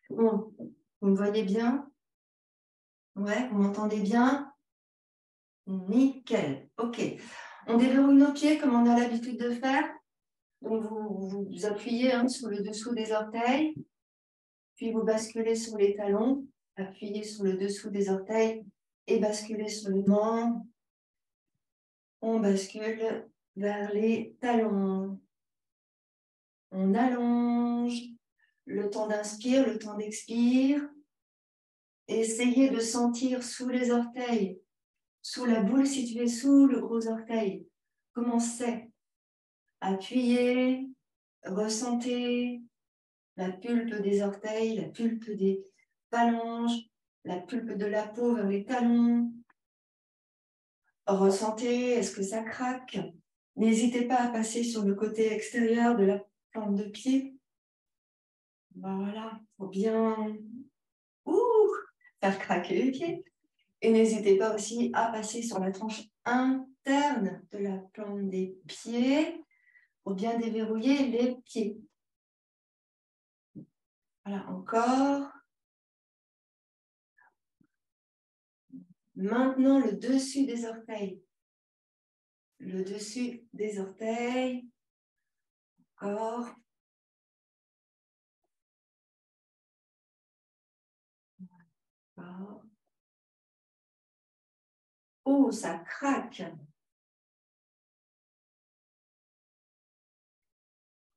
Bon, vous me voyez bien? Ouais, vous m'entendez bien? Nickel. OK. On déverrouille nos pieds comme on a l'habitude de faire. Donc, vous appuyez sur le dessous des orteils, puis vous basculez sur les talons, appuyez sur le dessous des orteils et basculez sur les mains. On bascule vers les talons. On allonge le temps d'inspire, le temps d'expire. Essayez de sentir sous les orteils, sous la boule située sous le gros orteil. Comment c'est? Appuyez, ressentez la pulpe des orteils, la pulpe des phalanges, la pulpe de la peau vers les talons. Ressentez, est-ce que ça craque? N'hésitez pas à passer sur le côté extérieur de la plante de pied. Voilà, il faut bien faire craquer les pieds. Et n'hésitez pas aussi à passer sur la tranche interne de la plante des pieds pour bien déverrouiller les pieds. Voilà, encore. Maintenant, le dessus des orteils. Le dessus des orteils. Encore. Encore. Oh, ça craque.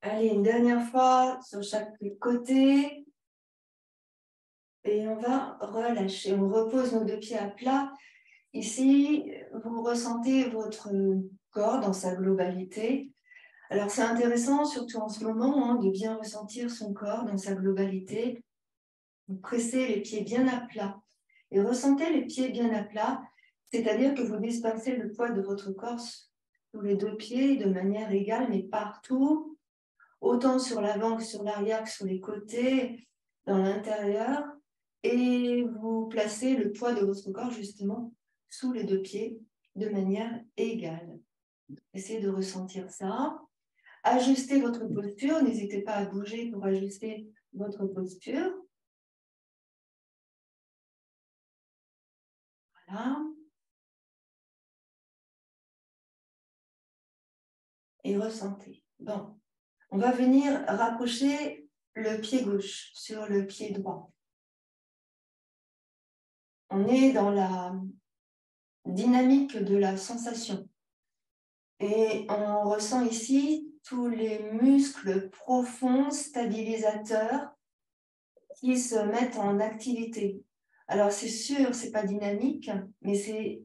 Allez, une dernière fois sur chaque côté. Et on va relâcher. On repose nos deux pieds à plat. Ici, vous ressentez votre corps dans sa globalité. Alors, c'est intéressant, surtout en ce moment, de bien ressentir son corps dans sa globalité. Vous pressez les pieds bien à plat. Et ressentez les pieds bien à plat, c'est-à-dire que vous dispersez le poids de votre corps sur les deux pieds de manière égale, mais partout, autant sur l'avant que sur l'arrière, que sur les côtés, dans l'intérieur. Et vous placez le poids de votre corps, justement, sous les deux pieds de manière égale. Essayez de ressentir ça. Ajustez votre posture. N'hésitez pas à bouger pour ajuster votre posture. Voilà. Et ressentez. Bon. On va venir rapprocher le pied gauche sur le pied droit. On est dans la dynamique de la sensation. Et on ressent ici tous les muscles profonds, stabilisateurs, qui se mettent en activité. Alors c'est sûr, c'est pas dynamique, mais c'est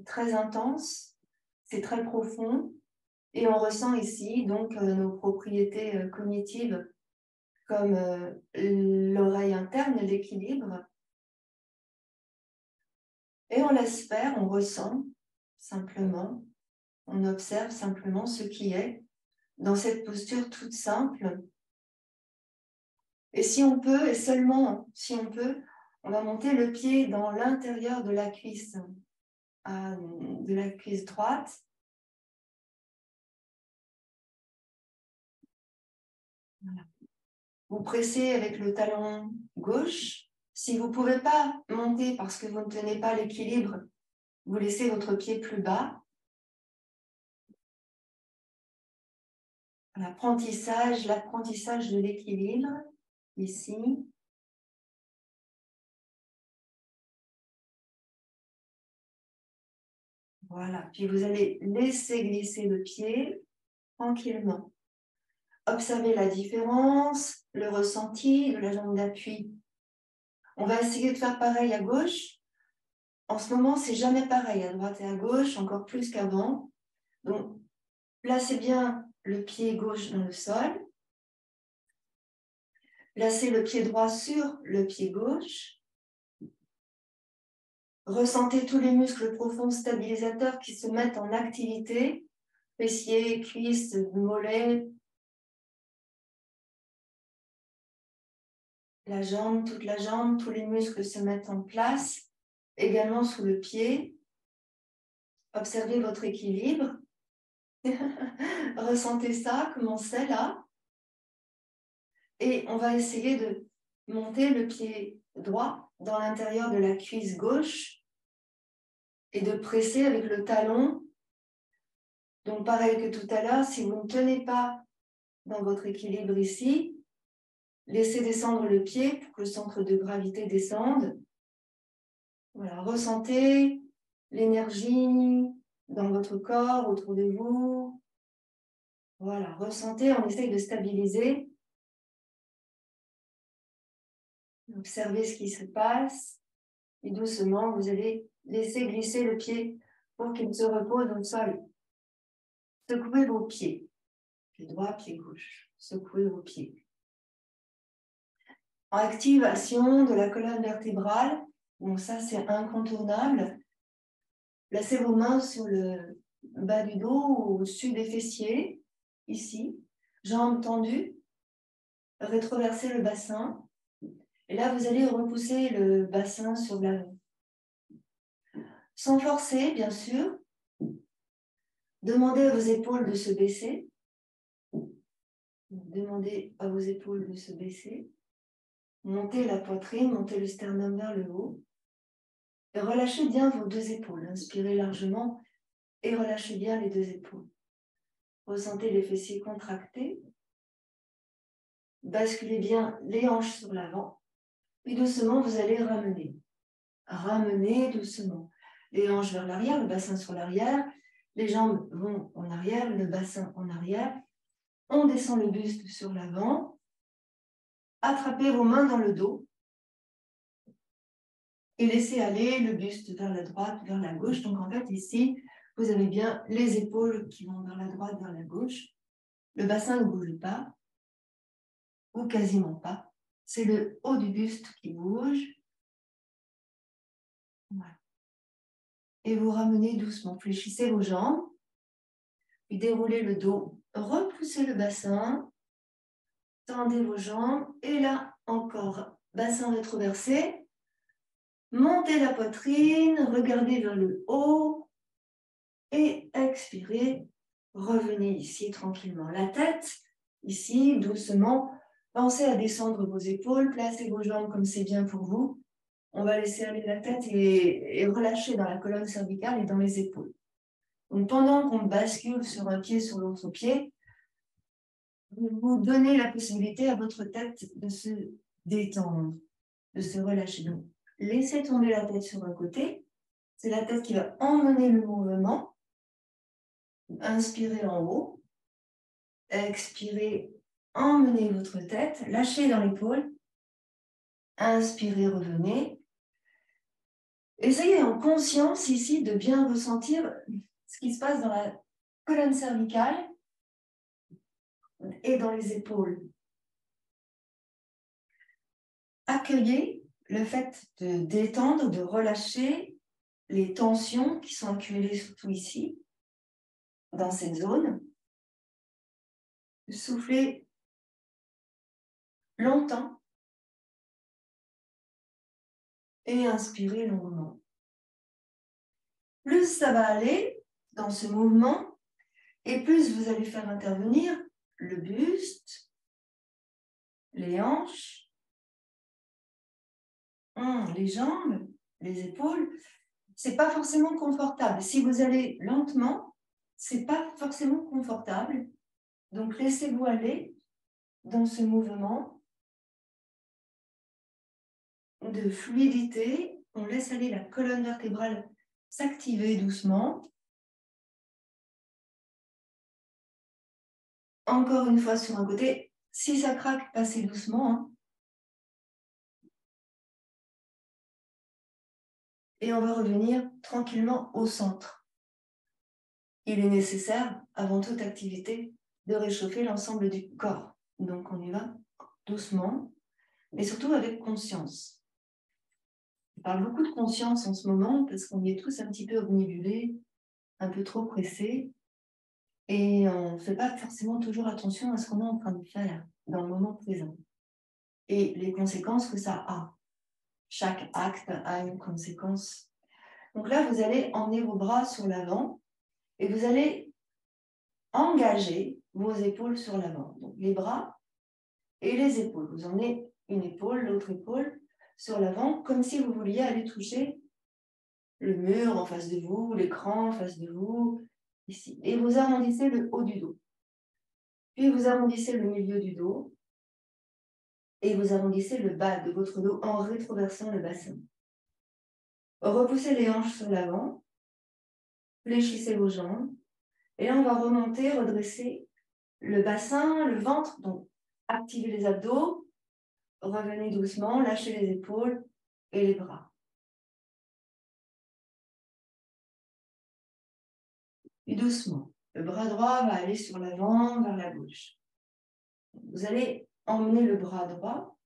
très intense, c'est très profond, et on ressent ici donc nos propriétés cognitives comme l'oreille interne, l'équilibre, et on laisse faire, on ressent simplement, on observe simplement ce qui est dans cette posture toute simple. Et si on peut, et seulement si on peut, on va monter le pied dans l'intérieur de la cuisse droite. Voilà. Vous pressez avec le talon gauche. Si vous ne pouvez pas monter parce que vous ne tenez pas l'équilibre, vous laissez votre pied plus bas. L'apprentissage de l'équilibre, ici. Voilà, puis vous allez laisser glisser le pied tranquillement. Observez la différence, le ressenti de la jambe d'appui. On va essayer de faire pareil à gauche. En ce moment, c'est jamais pareil, à droite et à gauche, encore plus qu'avant. Donc, placez bien le pied gauche dans le sol. Placez le pied droit sur le pied gauche. Ressentez tous les muscles profonds stabilisateurs qui se mettent en activité. Fessiers, cuisses, mollets. La jambe, toute la jambe, tous les muscles se mettent en place. Également sous le pied. Observez votre équilibre. Ressentez ça, comment c'est là. Et on va essayer de monter le pied droit dans l'intérieur de la cuisse gauche et de presser avec le talon. Donc, pareil que tout à l'heure, si vous ne tenez pas dans votre équilibre ici, laissez descendre le pied pour que le centre de gravité descende. Voilà, ressentez l'énergie dans votre corps, autour de vous. Voilà, ressentez, on essaye de stabiliser. Observez ce qui se passe. Et doucement, vous allez laisser glisser le pied pour qu'il se repose au sol. Secouez vos pieds. Pied droit, pied gauche. Secouez vos pieds. En activation de la colonne vertébrale, donc ça c'est incontournable. Placez vos mains sur le bas du dos ou au-dessus des fessiers, ici. Jambes tendues. Rétroversez le bassin. Et là, vous allez repousser le bassin sur l'avant. Sans forcer, bien sûr. Demandez à vos épaules de se baisser. Demandez à vos épaules de se baisser. Montez la poitrine, montez le sternum vers le haut. Et relâchez bien vos deux épaules. Inspirez largement et relâchez bien les deux épaules. Ressentez les fessiers contractés. Basculez bien les hanches sur l'avant. Puis doucement, vous allez ramener. Ramenez doucement. Les hanches vers l'arrière, le bassin sur l'arrière. Les jambes vont en arrière, le bassin en arrière. On descend le buste sur l'avant. Attrapez vos mains dans le dos. Et laissez aller le buste vers la droite, vers la gauche. Donc en fait, ici, vous avez bien les épaules qui vont vers la droite, vers la gauche. Le bassin ne bouge pas, ou quasiment pas. C'est le haut du buste qui bouge. Voilà. Et vous ramenez doucement. Fléchissez vos jambes. Puis déroulez le dos. Repoussez le bassin. Tendez vos jambes. Et là, encore, bassin rétroversé. Montez la poitrine, regardez vers le haut et expirez. Revenez ici tranquillement. La tête, ici, doucement. Pensez à descendre vos épaules, placez vos jambes comme c'est bien pour vous. On va laisser aller la tête et relâcher dans la colonne cervicale et dans les épaules. Donc pendant qu'on bascule sur un pied, sur l'autre pied, vous donnez la possibilité à votre tête de se détendre, de se relâcher. Donc, laissez tomber la tête sur un côté. C'est la tête qui va emmener le mouvement. Inspirez en haut. Expirez, emmenez votre tête. Lâchez dans l'épaule. Inspirez, revenez. Essayez en conscience ici de bien ressentir ce qui se passe dans la colonne cervicale et dans les épaules. Accueillez le fait de détendre, de relâcher les tensions qui sont accumulées surtout ici, dans cette zone. Soufflez longtemps et inspirez longuement. Plus ça va aller dans ce mouvement et plus vous allez faire intervenir le buste, les hanches, les jambes, les épaules. C'est pas forcément confortable. Si vous allez lentement, c'est pas forcément confortable. Donc laissez-vous aller dans ce mouvement de fluidité. On laisse aller la colonne vertébrale s'activer doucement. Encore une fois sur un côté. Si ça craque, passez doucement. Et on va revenir tranquillement au centre. Il est nécessaire, avant toute activité, de réchauffer l'ensemble du corps. Donc on y va doucement, mais surtout avec conscience. On parle beaucoup de conscience en ce moment parce qu'on y est tous un petit peu obnubilés, un peu trop pressés, et on ne fait pas forcément toujours attention à ce qu'on est en train de faire dans le moment présent et les conséquences que ça a. Chaque acte a une conséquence. Donc là, vous allez emmener vos bras sur l'avant et vous allez engager vos épaules sur l'avant. Donc les bras et les épaules. Vous emmenez une épaule, l'autre épaule sur l'avant, comme si vous vouliez aller toucher le mur en face de vous, l'écran en face de vous, ici. Et vous arrondissez le haut du dos. Puis vous arrondissez le milieu du dos et vous arrondissez le bas de votre dos en rétroversant le bassin. Repoussez les hanches sur l'avant, fléchissez vos jambes et là on va remonter, redresser le bassin, le ventre, donc activez les abdos, revenez doucement, lâchez les épaules et les bras. Et doucement, le bras droit va aller sur l'avant, vers la gauche. Vous allez emmener le bras droit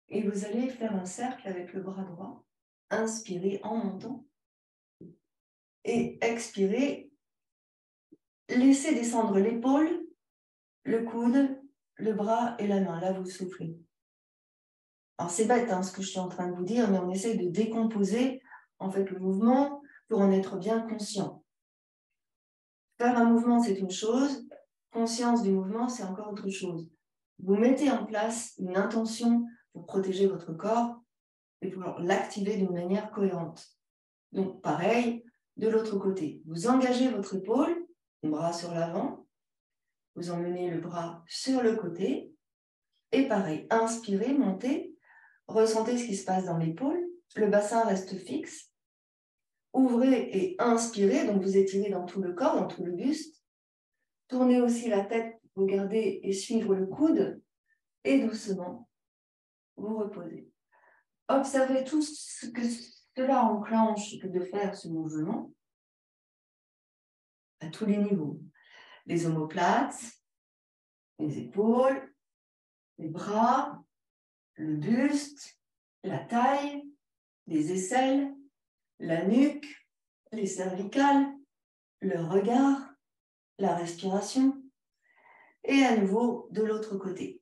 et vous allez faire un cercle avec le bras droit. Inspirez en montant et expirez. Laissez descendre l'épaule, le coude, le bras et la main. Là, vous soufflez. Alors, c'est bête ce que je suis en train de vous dire, mais on essaye de décomposer en fait le mouvement pour en être bien conscient. Faire un mouvement, c'est une chose. Conscience du mouvement, c'est encore autre chose. Vous mettez en place une intention pour protéger votre corps et pour l'activer d'une manière cohérente. Donc, pareil, de l'autre côté. Vous engagez votre épaule, le bras sur l'avant. Vous emmenez le bras sur le côté. Et pareil, inspirez, montez. Ressentez ce qui se passe dans l'épaule. Le bassin reste fixe. Ouvrez et inspirez, donc vous étirez dans tout le corps, dans tout le buste. Tournez aussi la tête pour regarder et suivre le coude. Et doucement, vous reposez. Observez tout ce que cela enclenche de faire ce mouvement à tous les niveaux. Les omoplates, les épaules, les bras, le buste, la taille, les aisselles, la nuque, les cervicales, le regard, la respiration, et à nouveau de l'autre côté.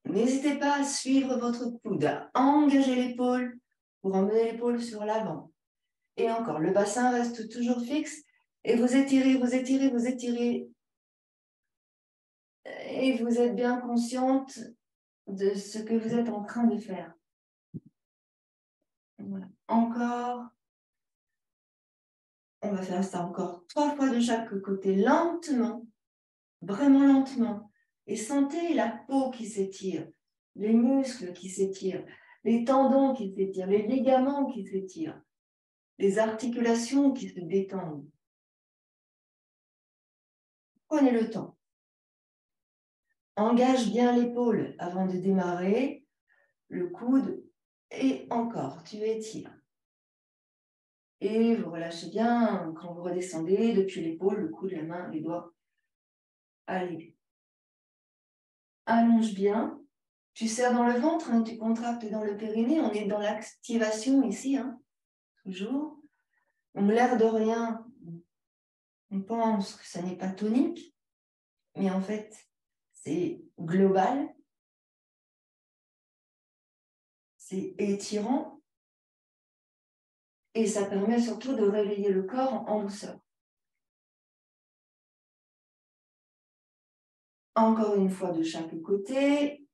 N'hésitez pas à suivre votre coude, à engager l'épaule pour emmener l'épaule sur l'avant. Et encore, le bassin reste toujours fixe et vous étirez, vous étirez, vous étirez. Et vous êtes bien consciente de ce que vous êtes en train de faire. Voilà. Encore. On va faire ça encore 3 fois de chaque côté, lentement, vraiment lentement. Et sentez la peau qui s'étire, les muscles qui s'étirent, les tendons qui s'étirent, les ligaments qui s'étirent, les articulations qui se détendent. Prenez le temps. Engage bien l'épaule avant de démarrer, le coude et encore, tu étires. Et vous relâchez bien quand vous redescendez depuis l'épaule, le coude, la main, les doigts. Allez. Allonge bien. Tu serres dans le ventre, tu contractes dans le périnée. On est dans l'activation ici, toujours. On l'air de rien, on pense que ça n'est pas tonique, mais en fait, c'est global. C'est étirant. Et ça permet surtout de réveiller le corps en douceur. Encore une fois de chaque côté.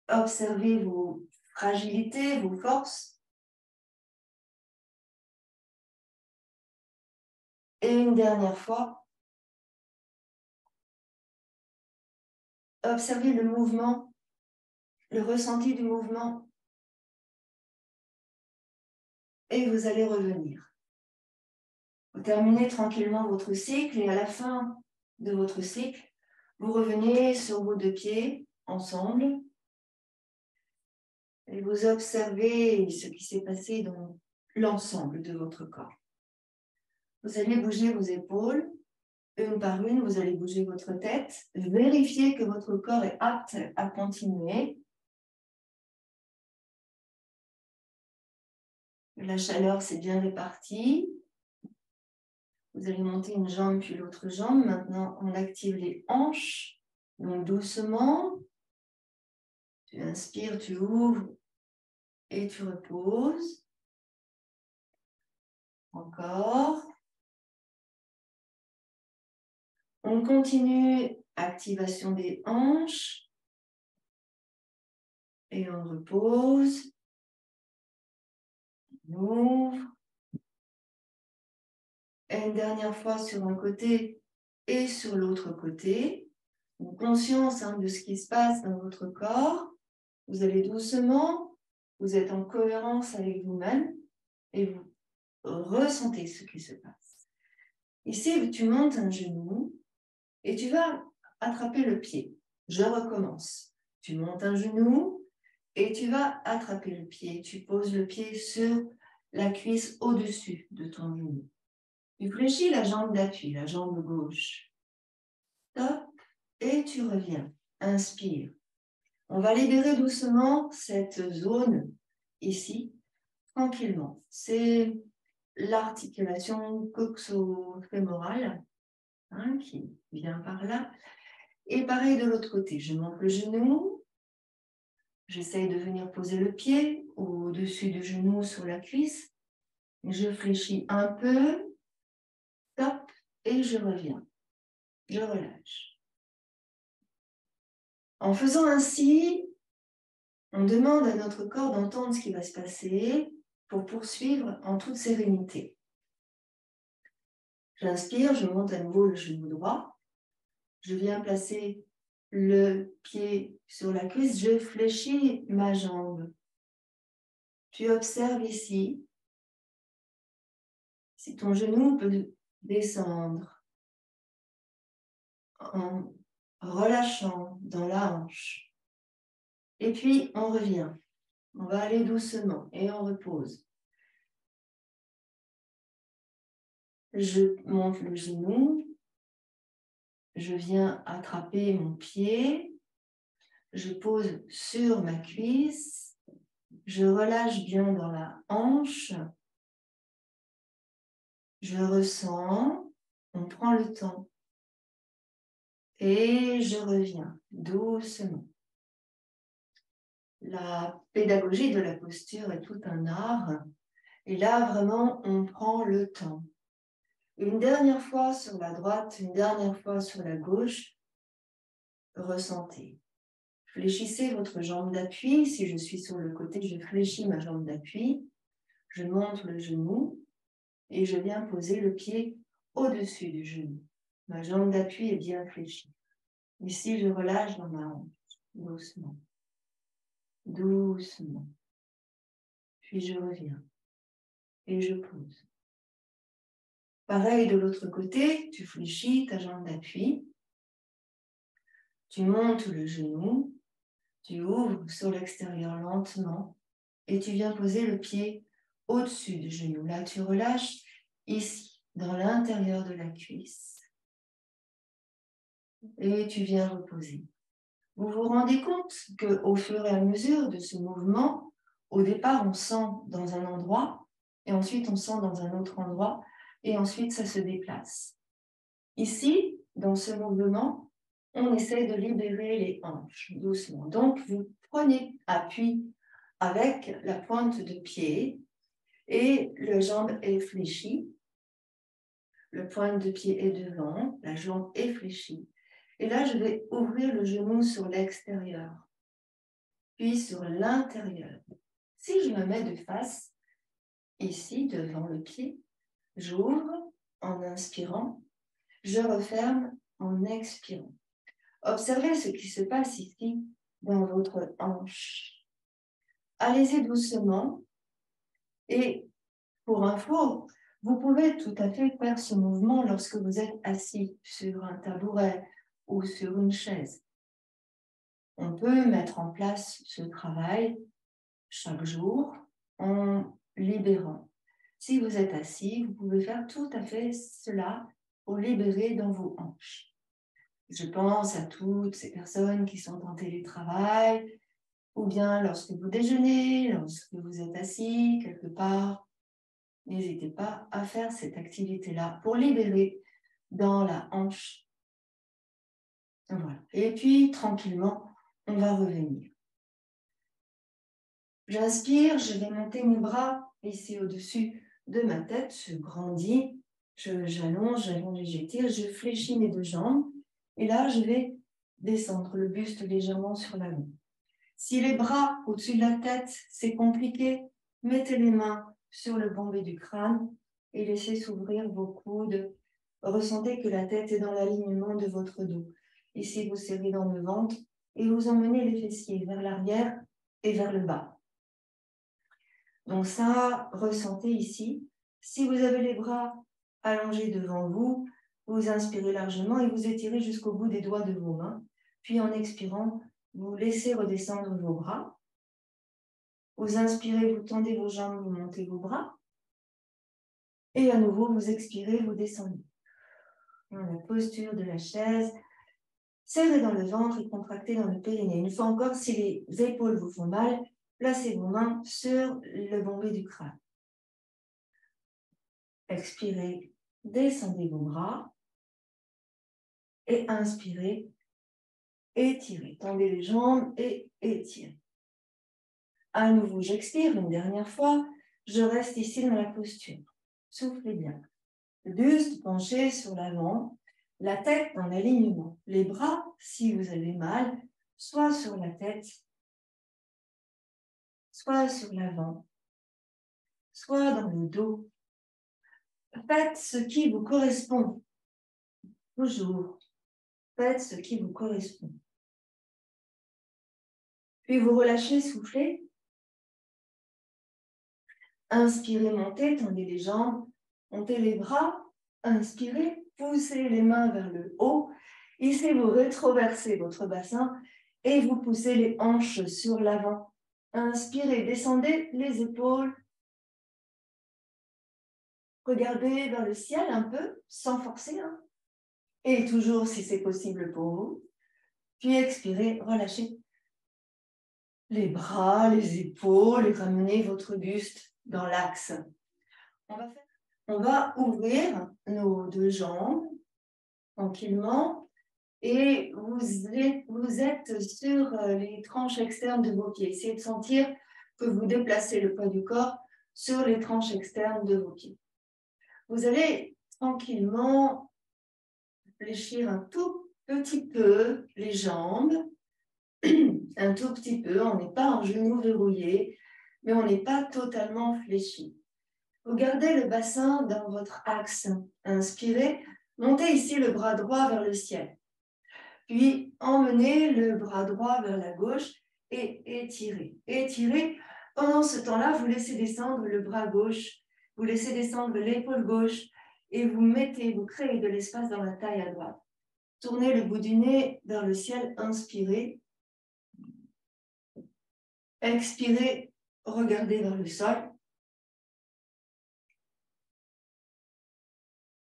Observez vos fragilités, vos forces. Et une dernière fois, observez le mouvement, le ressenti du mouvement. Et vous allez revenir. Vous terminez tranquillement votre cycle et à la fin de votre cycle, vous revenez sur vos 2 pieds ensemble et vous observez ce qui s'est passé dans l'ensemble de votre corps. Vous allez bouger vos épaules, une par une, vous allez bouger votre tête, vérifiez que votre corps est apte à continuer. La chaleur s'est bien répartie. Vous allez monter une jambe puis l'autre jambe. Maintenant, on active les hanches. Donc, doucement. Tu inspires, tu ouvres et tu reposes. Encore. On continue. Activation des hanches. Et on repose. On ouvre. Et une dernière fois sur un côté et sur l'autre côté. Donc, conscience de ce qui se passe dans votre corps. Vous allez doucement, vous êtes en cohérence avec vous-même et vous ressentez ce qui se passe. Ici, tu montes un genou et tu vas attraper le pied. Je recommence. Tu montes un genou et tu vas attraper le pied. Tu poses le pied sur la cuisse au-dessus de ton genou. Tu fléchis la jambe d'appui, la jambe gauche. Top, et tu reviens. Inspire. On va libérer doucement cette zone ici, tranquillement. C'est l'articulation coxo-fémorale qui vient par là. Et pareil de l'autre côté, je monte le genou. J'essaye de venir poser le pied au-dessus du genou sur la cuisse. Je fléchis un peu. Top, et je reviens. Je relâche. En faisant ainsi, on demande à notre corps d'entendre ce qui va se passer pour poursuivre en toute sérénité. J'inspire, je monte à nouveau le genou droit. Je viens placer le pied sur la cuisse, je fléchis ma jambe. Tu observes ici si ton genou peut descendre en relâchant dans la hanche. Et puis, on revient. On va aller doucement et on repose. Je monte le genou. Je viens attraper mon pied. Je pose sur ma cuisse. Je relâche bien dans la hanche. Je ressens. On prend le temps. Et je reviens doucement. La pédagogie de la posture est tout un art. Et là, vraiment, on prend le temps. Une dernière fois sur la droite, une dernière fois sur la gauche. Ressentez. Fléchissez votre jambe d'appui. Si je suis sur le côté, je fléchis ma jambe d'appui. Je monte le genou et je viens poser le pied au-dessus du genou. Ma jambe d'appui est bien fléchie. Ici, je relâche dans ma hanche, doucement. Doucement. Puis je reviens et je pose. Pareil de l'autre côté, tu fléchis ta jambe d'appui. Tu montes le genou. Tu ouvres sur l'extérieur lentement et tu viens poser le pied au-dessus du genou. Là, tu relâches ici, dans l'intérieur de la cuisse. Et tu viens reposer. Vous vous rendez compte qu'au fur et à mesure de ce mouvement, au départ, on sent dans un endroit, et ensuite on sent dans un autre endroit, et ensuite ça se déplace. Ici, dans ce mouvement, on essaie de libérer les hanches doucement. Donc, vous prenez appui avec la pointe de pied et la jambe est fléchie. Le pointe de pied est devant, la jambe est fléchie. Et là, je vais ouvrir le genou sur l'extérieur, puis sur l'intérieur. Si je me mets de face, ici, devant le pied, j'ouvre en inspirant, je referme en expirant. Observez ce qui se passe ici dans votre hanche. Allez-y doucement et pour info, vous pouvez tout à fait faire ce mouvement lorsque vous êtes assis sur un tabouret ou sur une chaise. On peut mettre en place ce travail chaque jour en libérant. Si vous êtes assis, vous pouvez faire tout à fait cela pour libérer dans vos hanches. Je pense à toutes ces personnes qui sont en télétravail, ou bien lorsque vous déjeunez, lorsque vous êtes assis quelque part. N'hésitez pas à faire cette activité-là pour libérer dans la hanche. Voilà. Et puis, tranquillement, on va revenir. J'inspire, je vais monter mes bras ici au-dessus de ma tête, je grandis, j'allonge et j'étire, je fléchis mes deux jambes. Et là, je vais descendre le buste légèrement sur la main. Si les bras au-dessus de la tête, c'est compliqué, mettez les mains sur le bombé du crâne et laissez s'ouvrir vos coudes. Ressentez que la tête est dans l'alignement de votre dos. Ici, vous serrez dans le ventre et vous emmenez les fessiers vers l'arrière et vers le bas. Donc ça, ressentez ici. Si vous avez les bras allongés devant vous, vous inspirez largement et vous étirez jusqu'au bout des doigts de vos mains. Puis en expirant, vous laissez redescendre vos bras. Vous inspirez, vous tendez vos jambes, vous montez vos bras. Et à nouveau, vous expirez, vous descendez. Dans la posture de la chaise, serrez dans le ventre et contractez dans le périnée. Une fois encore, si les épaules vous font mal, placez vos mains sur le bombé du crâne. Expirez, descendez vos bras. Et inspirez, étirez. Tendez les jambes et étirez. À nouveau, j'expire une dernière fois. Je reste ici dans la posture. Soufflez bien. Le buste penché sur l'avant, la tête en alignement. Les bras, si vous avez mal, soit sur la tête, soit sur l'avant, soit dans le dos. Faites ce qui vous correspond. Toujours, faites ce qui vous correspond. Puis vous relâchez, soufflez. Inspirez, montez, tendez les jambes, montez les bras. Inspirez, poussez les mains vers le haut. Ici, vous rétroversez votre bassin et vous poussez les hanches sur l'avant. Inspirez, descendez les épaules. Regardez vers le ciel un peu, sans forcer. Et toujours, si c'est possible pour vous. Puis expirez, relâchez les bras, les épaules et ramenez votre buste dans l'axe. On va ouvrir nos deux jambes tranquillement et vous êtes sur les tranches externes de vos pieds. Essayez de sentir que vous déplacez le poids du corps sur les tranches externes de vos pieds. Vous allez tranquillement fléchir un tout petit peu les jambes, un tout petit peu. On n'est pas en genou verrouillé, mais on n'est pas totalement fléchi. Vous gardez le bassin dans votre axe. Inspirez, montez ici le bras droit vers le ciel. Puis emmenez le bras droit vers la gauche et étirez. Étirez. Pendant ce temps-là, vous laissez descendre le bras gauche, vous laissez descendre l'épaule gauche et vous créez de l'espace dans la taille à droite. Tournez le bout du nez vers le ciel, inspirez. Expirez, regardez vers le sol.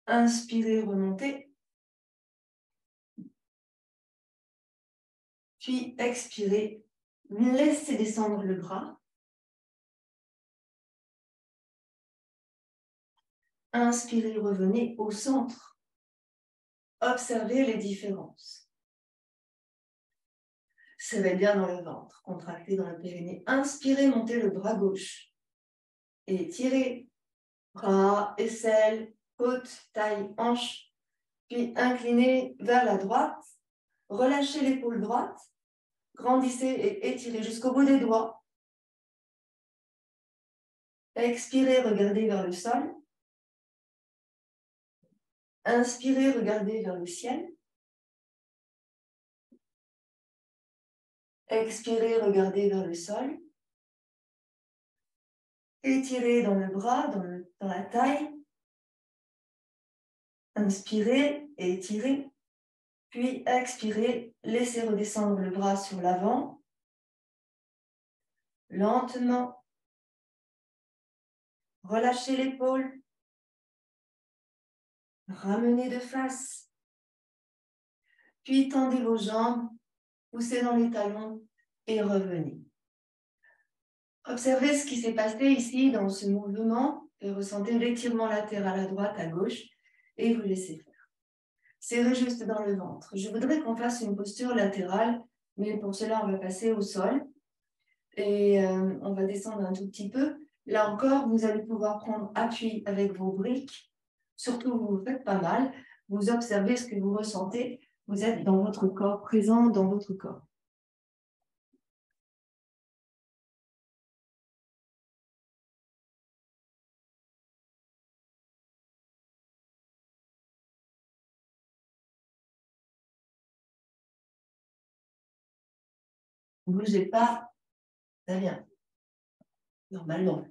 Inspirez, remontez. Puis expirez, laissez descendre le bras. Inspirez, revenez au centre. Observez les différences. Serrez bien dans le ventre, contractez dans le périnée. Inspirez, montez le bras gauche. Étirez, bras, aisselle, côte, taille, hanche. Puis inclinez vers la droite. Relâchez l'épaule droite. Grandissez et étirez jusqu'au bout des doigts. Expirez, regardez vers le sol. Inspirez, regardez vers le ciel. Expirez, regardez vers le sol. Étirez dans le bras, dans la taille. Inspirez et étirez. Puis expirez, laissez redescendre le bras sur l'avant. Lentement. Relâchez l'épaule. Ramenez de face. Puis tendez vos jambes, poussez dans les talons et revenez. Observez ce qui s'est passé ici dans ce mouvement et ressentez l'étirement latéral à droite, à gauche et vous laissez faire. Serrez juste dans le ventre. Je voudrais qu'on fasse une posture latérale, mais pour cela, on va passer au sol et on va descendre un tout petit peu. Là encore, vous allez pouvoir prendre appui avec vos briques. Surtout, vous vous faites pas mal. Vous observez ce que vous ressentez. Vous êtes dans votre corps, présent dans votre corps. Ne bougez pas, ça vient. Normalement.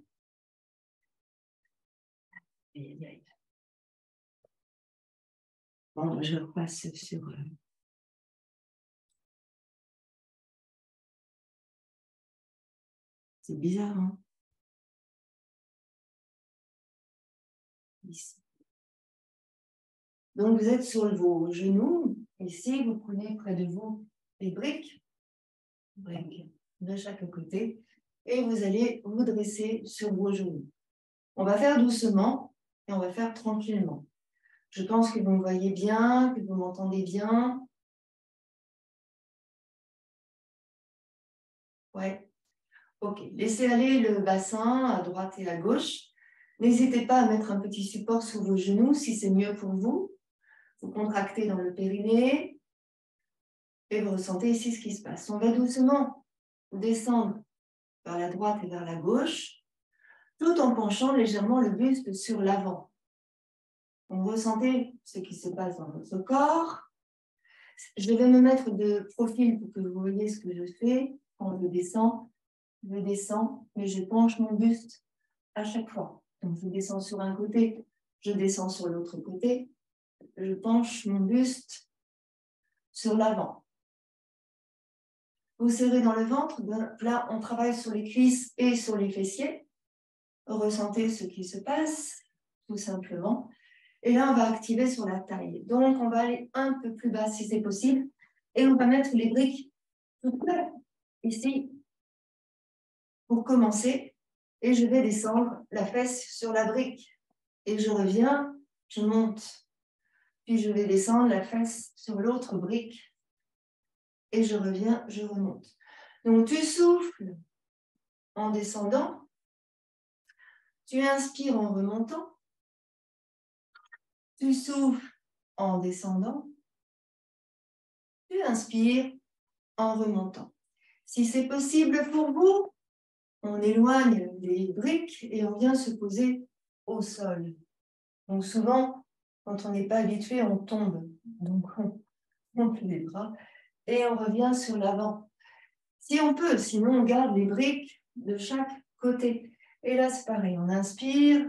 Bon, je repasse sur... C'est bizarre, hein? Ici. Donc, vous êtes sur vos genoux. Ici, vous prenez près de vous les briques de chaque côté. Et vous allez vous dresser sur vos genoux. On va faire doucement et on va faire tranquillement. Je pense que vous me voyez bien, que vous m'entendez bien. Ouais. Ok. Laissez aller le bassin à droite et à gauche. N'hésitez pas à mettre un petit support sous vos genoux si c'est mieux pour vous. Vous contractez dans le périnée et vous ressentez ici ce qui se passe. On va doucement descendre vers la droite et vers la gauche, tout en penchant légèrement le buste sur l'avant. Vous ressentez ce qui se passe dans votre corps. Je vais me mettre de profil pour que vous voyez ce que je fais. Quand je descends, mais je penche mon buste à chaque fois. Donc, je descends sur un côté, je descends sur l'autre côté, je penche mon buste sur l'avant. Vous serrez dans le ventre, là, on travaille sur les cuisses et sur les fessiers. Ressentez ce qui se passe, tout simplement. Et là, on va activer sur la taille. Donc, on va aller un peu plus bas si c'est possible. Et on va mettre les briques tout près, ici, pour commencer. Et je vais descendre la fesse sur la brique. Et je reviens, je monte. Puis je vais descendre la fesse sur l'autre brique. Et je reviens, je remonte. Donc, tu souffles en descendant. Tu inspires en remontant. Tu souffles en descendant. Tu inspires en remontant. Si c'est possible pour vous, on éloigne les briques et on vient se poser au sol. Donc souvent, quand on n'est pas habitué, on tombe. Donc on fait les bras et on revient sur l'avant. Si on peut, sinon on garde les briques de chaque côté. Et là, c'est pareil, on inspire,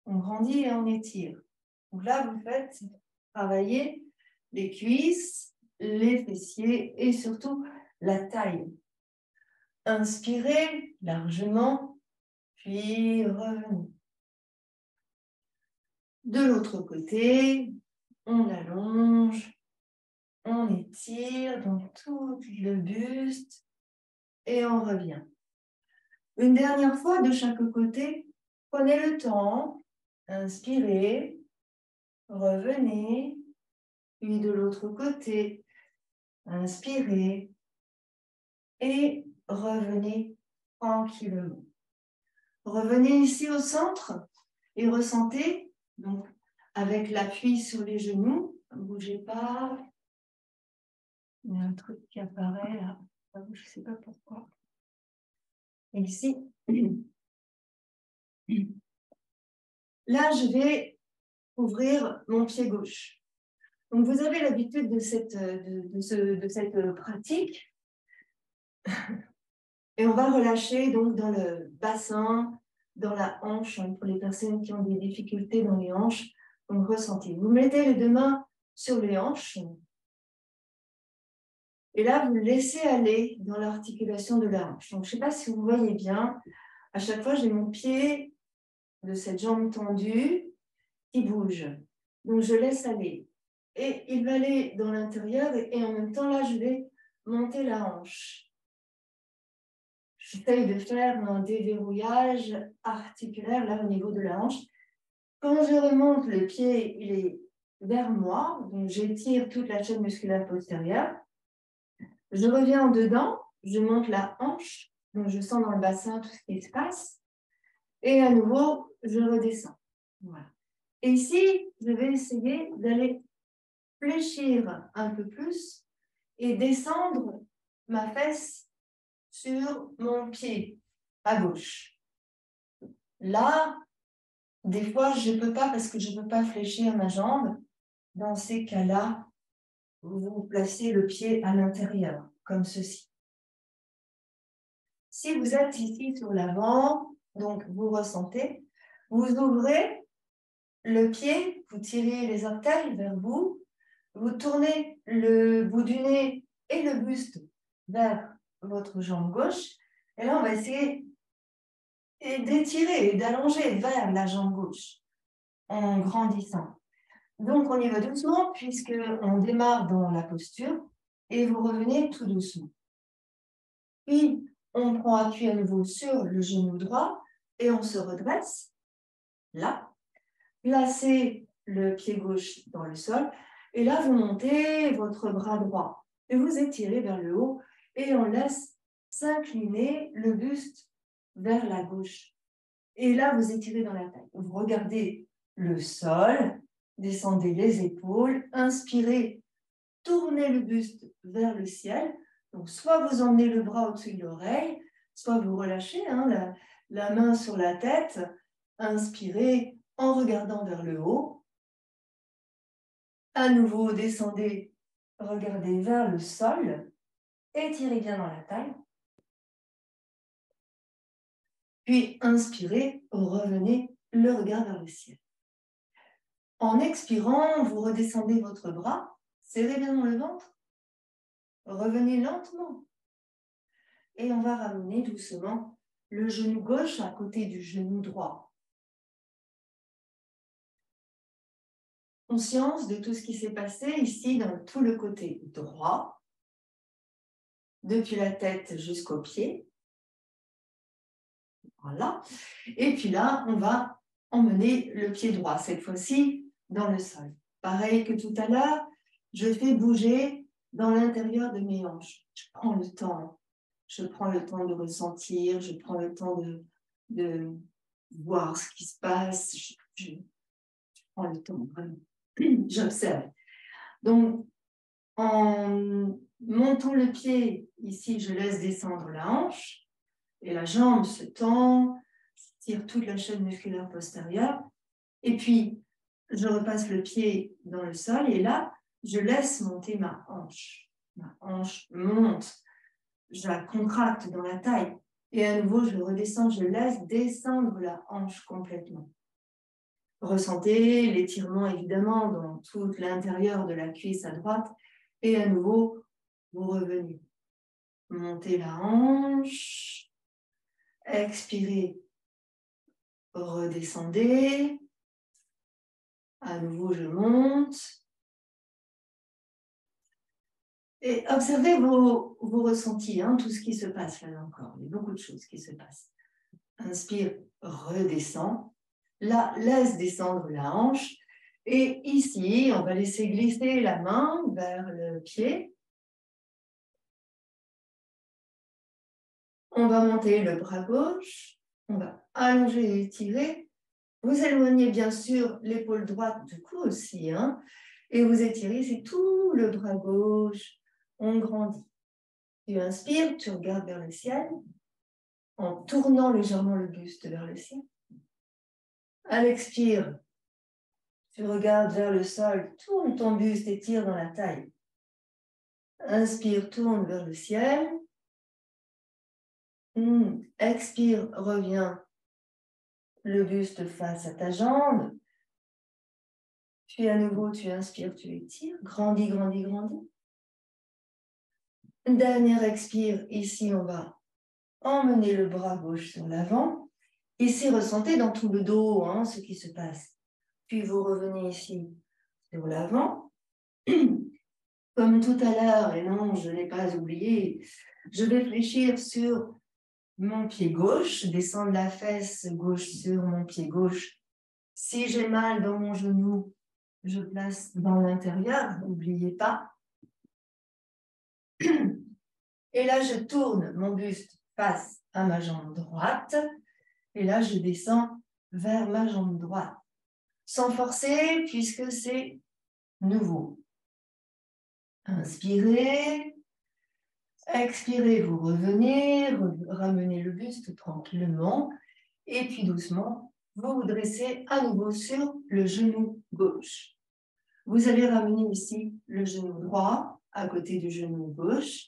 on grandit et on étire. Donc là, vous faites travailler les cuisses, les fessiers et surtout la taille. Inspirez largement, puis revenez. De l'autre côté, on allonge, on étire donc tout le buste et on revient. Une dernière fois de chaque côté, prenez le temps, inspirez, revenez, puis de l'autre côté, inspirez et revenez tranquillement. Revenez ici au centre et ressentez, donc avec l'appui sur les genoux, ne bougez pas. Il y a un truc qui apparaît là, je ne sais pas pourquoi. Et ici, là je vais ouvrir mon pied gauche. Donc vous avez l'habitude de cette pratique. Et on va relâcher donc dans le bassin, dans la hanche, pour les personnes qui ont des difficultés dans les hanches. Donc ressentez. Vous mettez les deux mains sur les hanches. Et là, vous laissez aller dans l'articulation de la hanche. Donc je ne sais pas si vous voyez bien. À chaque fois, j'ai mon pied de cette jambe tendue qui bouge. Donc je laisse aller. Et il va aller dans l'intérieur et en même temps, là, je vais monter la hanche. J'essaye de faire un déverrouillage articulaire là au niveau de la hanche. Quand je remonte, le pied il est vers moi, donc j'étire toute la chaîne musculaire postérieure. Je reviens en dedans, je monte la hanche, donc je sens dans le bassin tout ce qui se passe. Et à nouveau, je redescends. Voilà. Et ici, je vais essayer d'aller fléchir un peu plus et descendre ma fesse sur mon pied à gauche. Là, des fois, je ne peux pas parce que je ne peux pas fléchir ma jambe. Dans ces cas-là, vous placez le pied à l'intérieur, comme ceci. Si vous êtes ici sur l'avant, donc vous ressentez, vous ouvrez le pied, vous tirez les orteils vers vous, vous tournez le bout du nez et le buste vers votre jambe gauche. Et là, on va essayer d'étirer et d'allonger vers la jambe gauche en grandissant. Donc, on y va doucement puisqu'on démarre dans la posture et vous revenez tout doucement. Puis, on prend appui à nouveau sur le genou droit et on se redresse. Là, placez le pied gauche dans le sol et là, vous montez votre bras droit et vous étirez vers le haut et on laisse s'incliner le buste vers la gauche. Et là, vous étirez dans la taille. Vous regardez le sol, descendez les épaules, inspirez, tournez le buste vers le ciel. Donc, soit vous emmenez le bras au-dessus de l'oreille, soit vous relâchez la main sur la tête, inspirez en regardant vers le haut. À nouveau, descendez, regardez vers le sol, étirez bien dans la taille. Puis, inspirez, revenez le regard vers le ciel. En expirant, vous redescendez votre bras, serrez bien dans le ventre, revenez lentement. Et on va ramener doucement le genou gauche à côté du genou droit. Conscience de tout ce qui s'est passé ici dans tout le côté droit, depuis la tête jusqu'aux pieds. Voilà. Et puis là, on va emmener le pied droit, cette fois-ci dans le sol. Pareil que tout à l'heure, je fais bouger dans l'intérieur de mes hanches. Je prends le temps de ressentir, je prends le temps de voir ce qui se passe, je prends le temps, vraiment. J'observe. Donc, en montant le pied, ici, je laisse descendre la hanche et la jambe se tend, tire toute la chaîne musculaire postérieure. Et puis, je repasse le pied dans le sol et là, je laisse monter ma hanche. Ma hanche monte, je la contracte dans la taille. Et à nouveau, je redescends, je laisse descendre la hanche complètement. Ressentez l'étirement évidemment dans tout l'intérieur de la cuisse à droite. Et à nouveau, vous revenez. Montez la hanche. Expirez. Redescendez. À nouveau, je monte. Et observez vos ressentis, hein, tout ce qui se passe là encore. Il y a beaucoup de choses qui se passent. Inspire, redescend. Là, laisse descendre la hanche. Et ici, on va laisser glisser la main vers le pied. On va monter le bras gauche. On va allonger et étirer. Vous éloignez bien sûr l'épaule droite du cou aussi. Hein, et vous étirez, c'est tout le bras gauche. On grandit. Tu inspires, tu regardes vers le ciel en tournant légèrement le buste vers le ciel. À l'expire, tu regardes vers le sol, tourne ton buste et tire dans la taille. Inspire, tourne vers le ciel. Expire, reviens le buste face à ta jambe. Puis à nouveau, tu inspires, tu étires. Grandis, grandis, grandis. Dernière expire, ici on va emmener le bras gauche sur l'avant. Ici, ressentez dans tout le dos hein, ce qui se passe. Puis vous revenez ici sur l'avant. Comme tout à l'heure, et non, je n'ai pas oublié, je vais fléchir sur mon pied gauche, descendre la fesse gauche sur mon pied gauche. Si j'ai mal dans mon genou, je place dans l'intérieur, n'oubliez pas. Et là, je tourne mon buste face à ma jambe droite. Et là, je descends vers ma jambe droite. Sans forcer, puisque c'est nouveau. Inspirez. Expirez, vous revenez, ramenez le buste tranquillement. Et puis doucement, vous vous dressez à nouveau sur le genou gauche. Vous allez ramener ici le genou droit à côté du genou gauche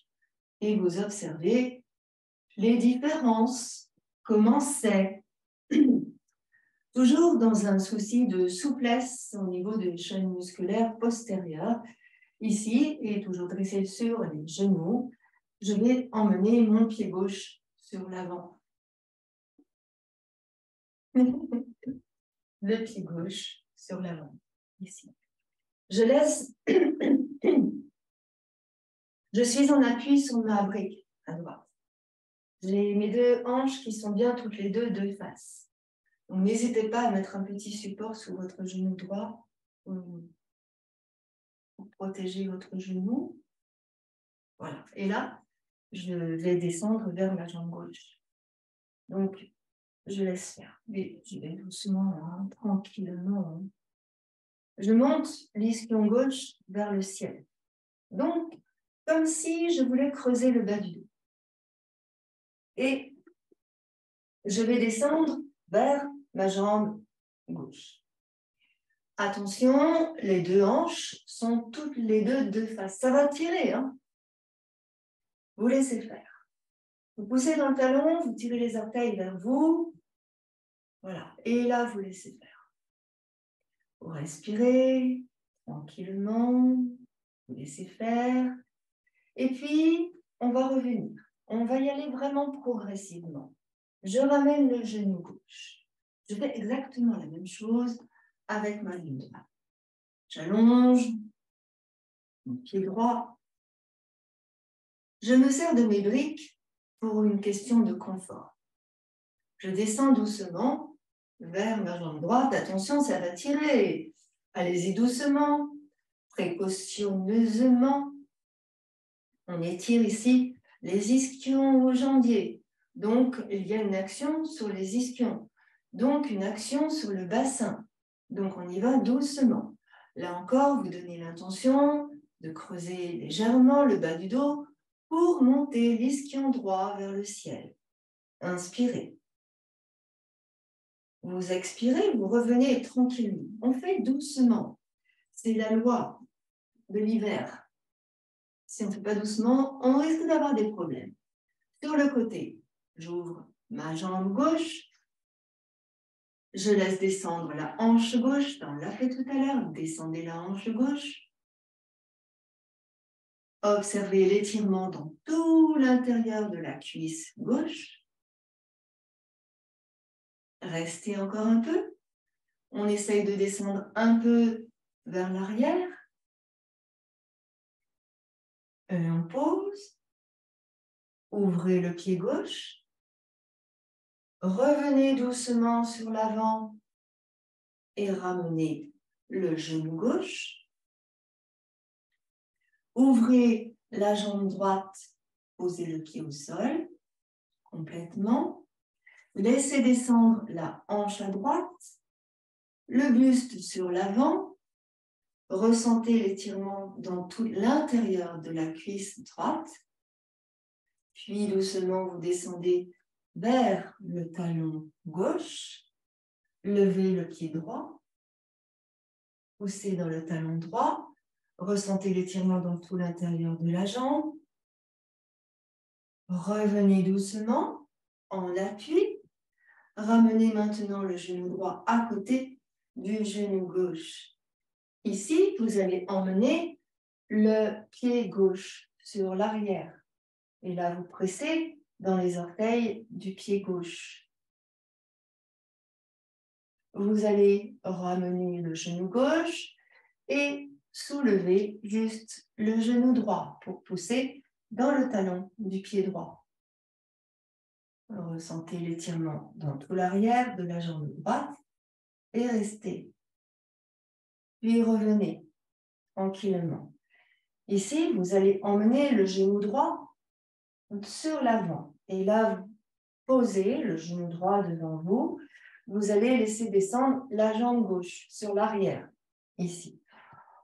et vous observez les différences, comment c'est. Toujours dans un souci de souplesse au niveau des chaînes musculaires postérieures. Ici, et toujours dressé sur les genoux, je vais emmener mon pied gauche sur l'avant. Le pied gauche sur l'avant, ici. Je laisse, je suis en appui sur ma brique à droite. J'ai mes deux hanches qui sont bien toutes les deux de face. Donc, n'hésitez pas à mettre un petit support sous votre genou droit pour protéger votre genou. Voilà. Et là, je vais descendre vers la jambe gauche. Donc, je laisse faire. Mais je vais doucement, hein, tranquillement. Hein. Je monte l'ischion gauche vers le ciel. Donc, comme si je voulais creuser le bas du dos. Et je vais descendre vers ma jambe gauche. Attention, les deux hanches sont toutes les deux de face. Ça va tirer, hein? Vous laissez faire. Vous poussez dans le talon, vous tirez les orteils vers vous. Voilà. Et là, vous laissez faire. Vous respirez tranquillement. Vous laissez faire. Et puis, on va revenir. On va y aller vraiment progressivement. Je ramène le genou gauche. Je fais exactement la même chose avec ma ligne droite. J'allonge mon pied droit. Je me sers de mes briques pour une question de confort. Je descends doucement vers ma jambe droite. Attention, ça va tirer. Allez-y doucement, précautionneusement. On étire ici les ischio-jambiers. Donc, il y a une action sur les ischions. Donc, une action sur le bassin. Donc, on y va doucement. Là encore, vous donnez l'intention de creuser légèrement le bas du dos pour monter l'ischion droit vers le ciel. Inspirez. Vous expirez, vous revenez tranquillement. On fait doucement. C'est la loi de l'hiver. Si on ne fait pas doucement, on risque d'avoir des problèmes. Sur le côté, j'ouvre ma jambe gauche. Je laisse descendre la hanche gauche. On l'a fait tout à l'heure. Descendez la hanche gauche. Observez l'étirement dans tout l'intérieur de la cuisse gauche. Restez encore un peu. On essaye de descendre un peu vers l'arrière. Et on pose. Ouvrez le pied gauche. Revenez doucement sur l'avant et ramenez le genou gauche. Ouvrez la jambe droite, posez le pied au sol complètement. Laissez descendre la hanche à droite, le buste sur l'avant. Ressentez l'étirement dans tout l'intérieur de la cuisse droite. Puis doucement, vous descendez vers le talon gauche. Levez le pied droit. Poussez dans le talon droit. Ressentez l'étirement dans tout l'intérieur de la jambe. Revenez doucement en appui. Ramenez maintenant le genou droit à côté du genou gauche. Ici, vous allez emmener le pied gauche sur l'arrière. Et là, vous pressez dans les orteils du pied gauche. Vous allez ramener le genou gauche et soulever juste le genou droit pour pousser dans le talon du pied droit. Ressentez l'étirement dans tout l'arrière de la jambe droite et restez. Puis revenez tranquillement. Ici, vous allez emmener le genou droit sur l'avant. Et là, vous posez le genou droit devant vous. Vous allez laisser descendre la jambe gauche sur l'arrière, ici.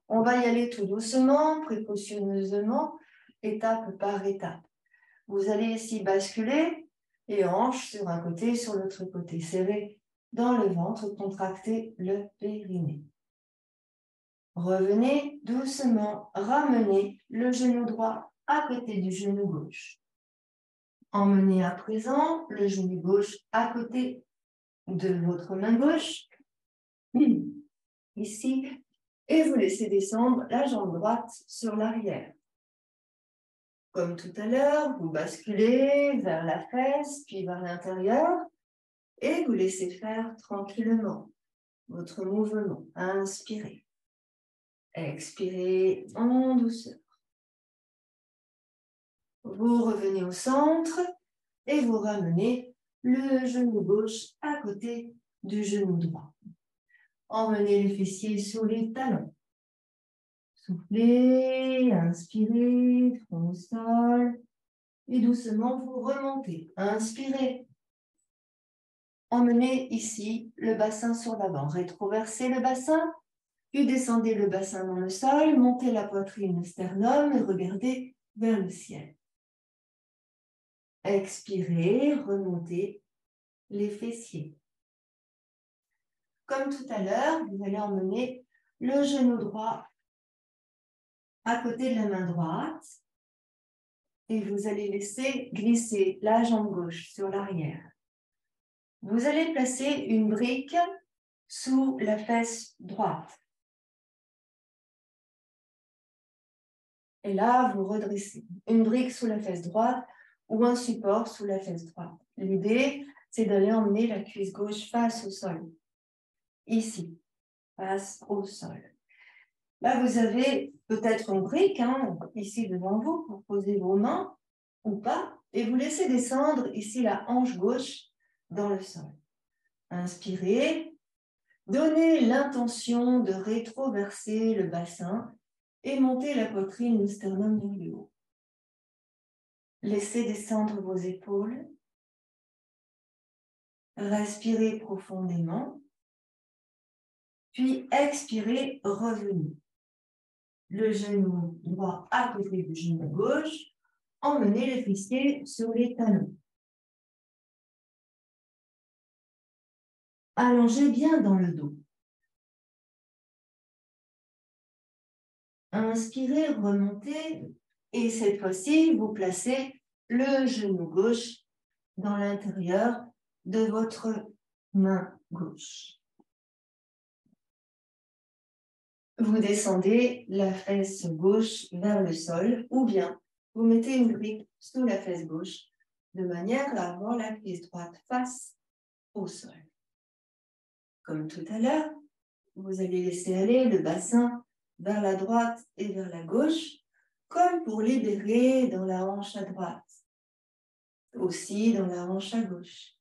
On va y aller tout doucement, précautionneusement, étape par étape. Vous allez ici basculer et hanche sur un côté, sur l'autre côté. Serrez dans le ventre, contractez le périnée. Revenez doucement, ramenez le genou droit à côté du genou gauche. Emmenez à présent le genou gauche à côté de votre main gauche, ici, et vous laissez descendre la jambe droite sur l'arrière. Comme tout à l'heure, vous basculez vers la fesse, puis vers l'intérieur, et vous laissez faire tranquillement votre mouvement. Inspirez. Expirez en douceur. Vous revenez au centre et vous ramenez le genou gauche à côté du genou droit. Emmenez les fessiers sur les talons. Soufflez, inspirez, front au sol. Et doucement, vous remontez. Inspirez. Emmenez ici le bassin sur l'avant. Rétroversez le bassin, puis descendez le bassin dans le sol, montez la poitrine, le sternum et regardez vers le ciel. Expirez, remontez les fessiers. Comme tout à l'heure, vous allez emmener le genou droit à côté de la main droite et vous allez laisser glisser la jambe gauche sur l'arrière. Vous allez placer une brique sous la fesse droite. Et là, vous redressez une brique sous la fesse droite ou un support sous la fesse droite. L'idée, c'est d'aller emmener la cuisse gauche face au sol. Ici, face au sol. Là, vous avez peut-être une brique ici devant vous pour poser vos mains ou pas. Et vous laissez descendre ici la hanche gauche dans le sol. Inspirez. Donnez l'intention de rétroverser le bassin et monter la poitrine, le sternum vers le haut. Laissez descendre vos épaules. Respirez profondément. Puis expirez, revenez. Le genou droit à côté du genou gauche. Emmenez les fessiers sur les talons. Allongez bien dans le dos. Inspirez, remontez. Et cette fois-ci, vous placez le genou gauche dans l'intérieur de votre main gauche. Vous descendez la fesse gauche vers le sol ou bien vous mettez une brique sous la fesse gauche de manière à avoir la cuisse droite face au sol. Comme tout à l'heure, vous allez laisser aller le bassin vers la droite et vers la gauche comme pour libérer dans la hanche à droite, aussi dans la hanche à gauche.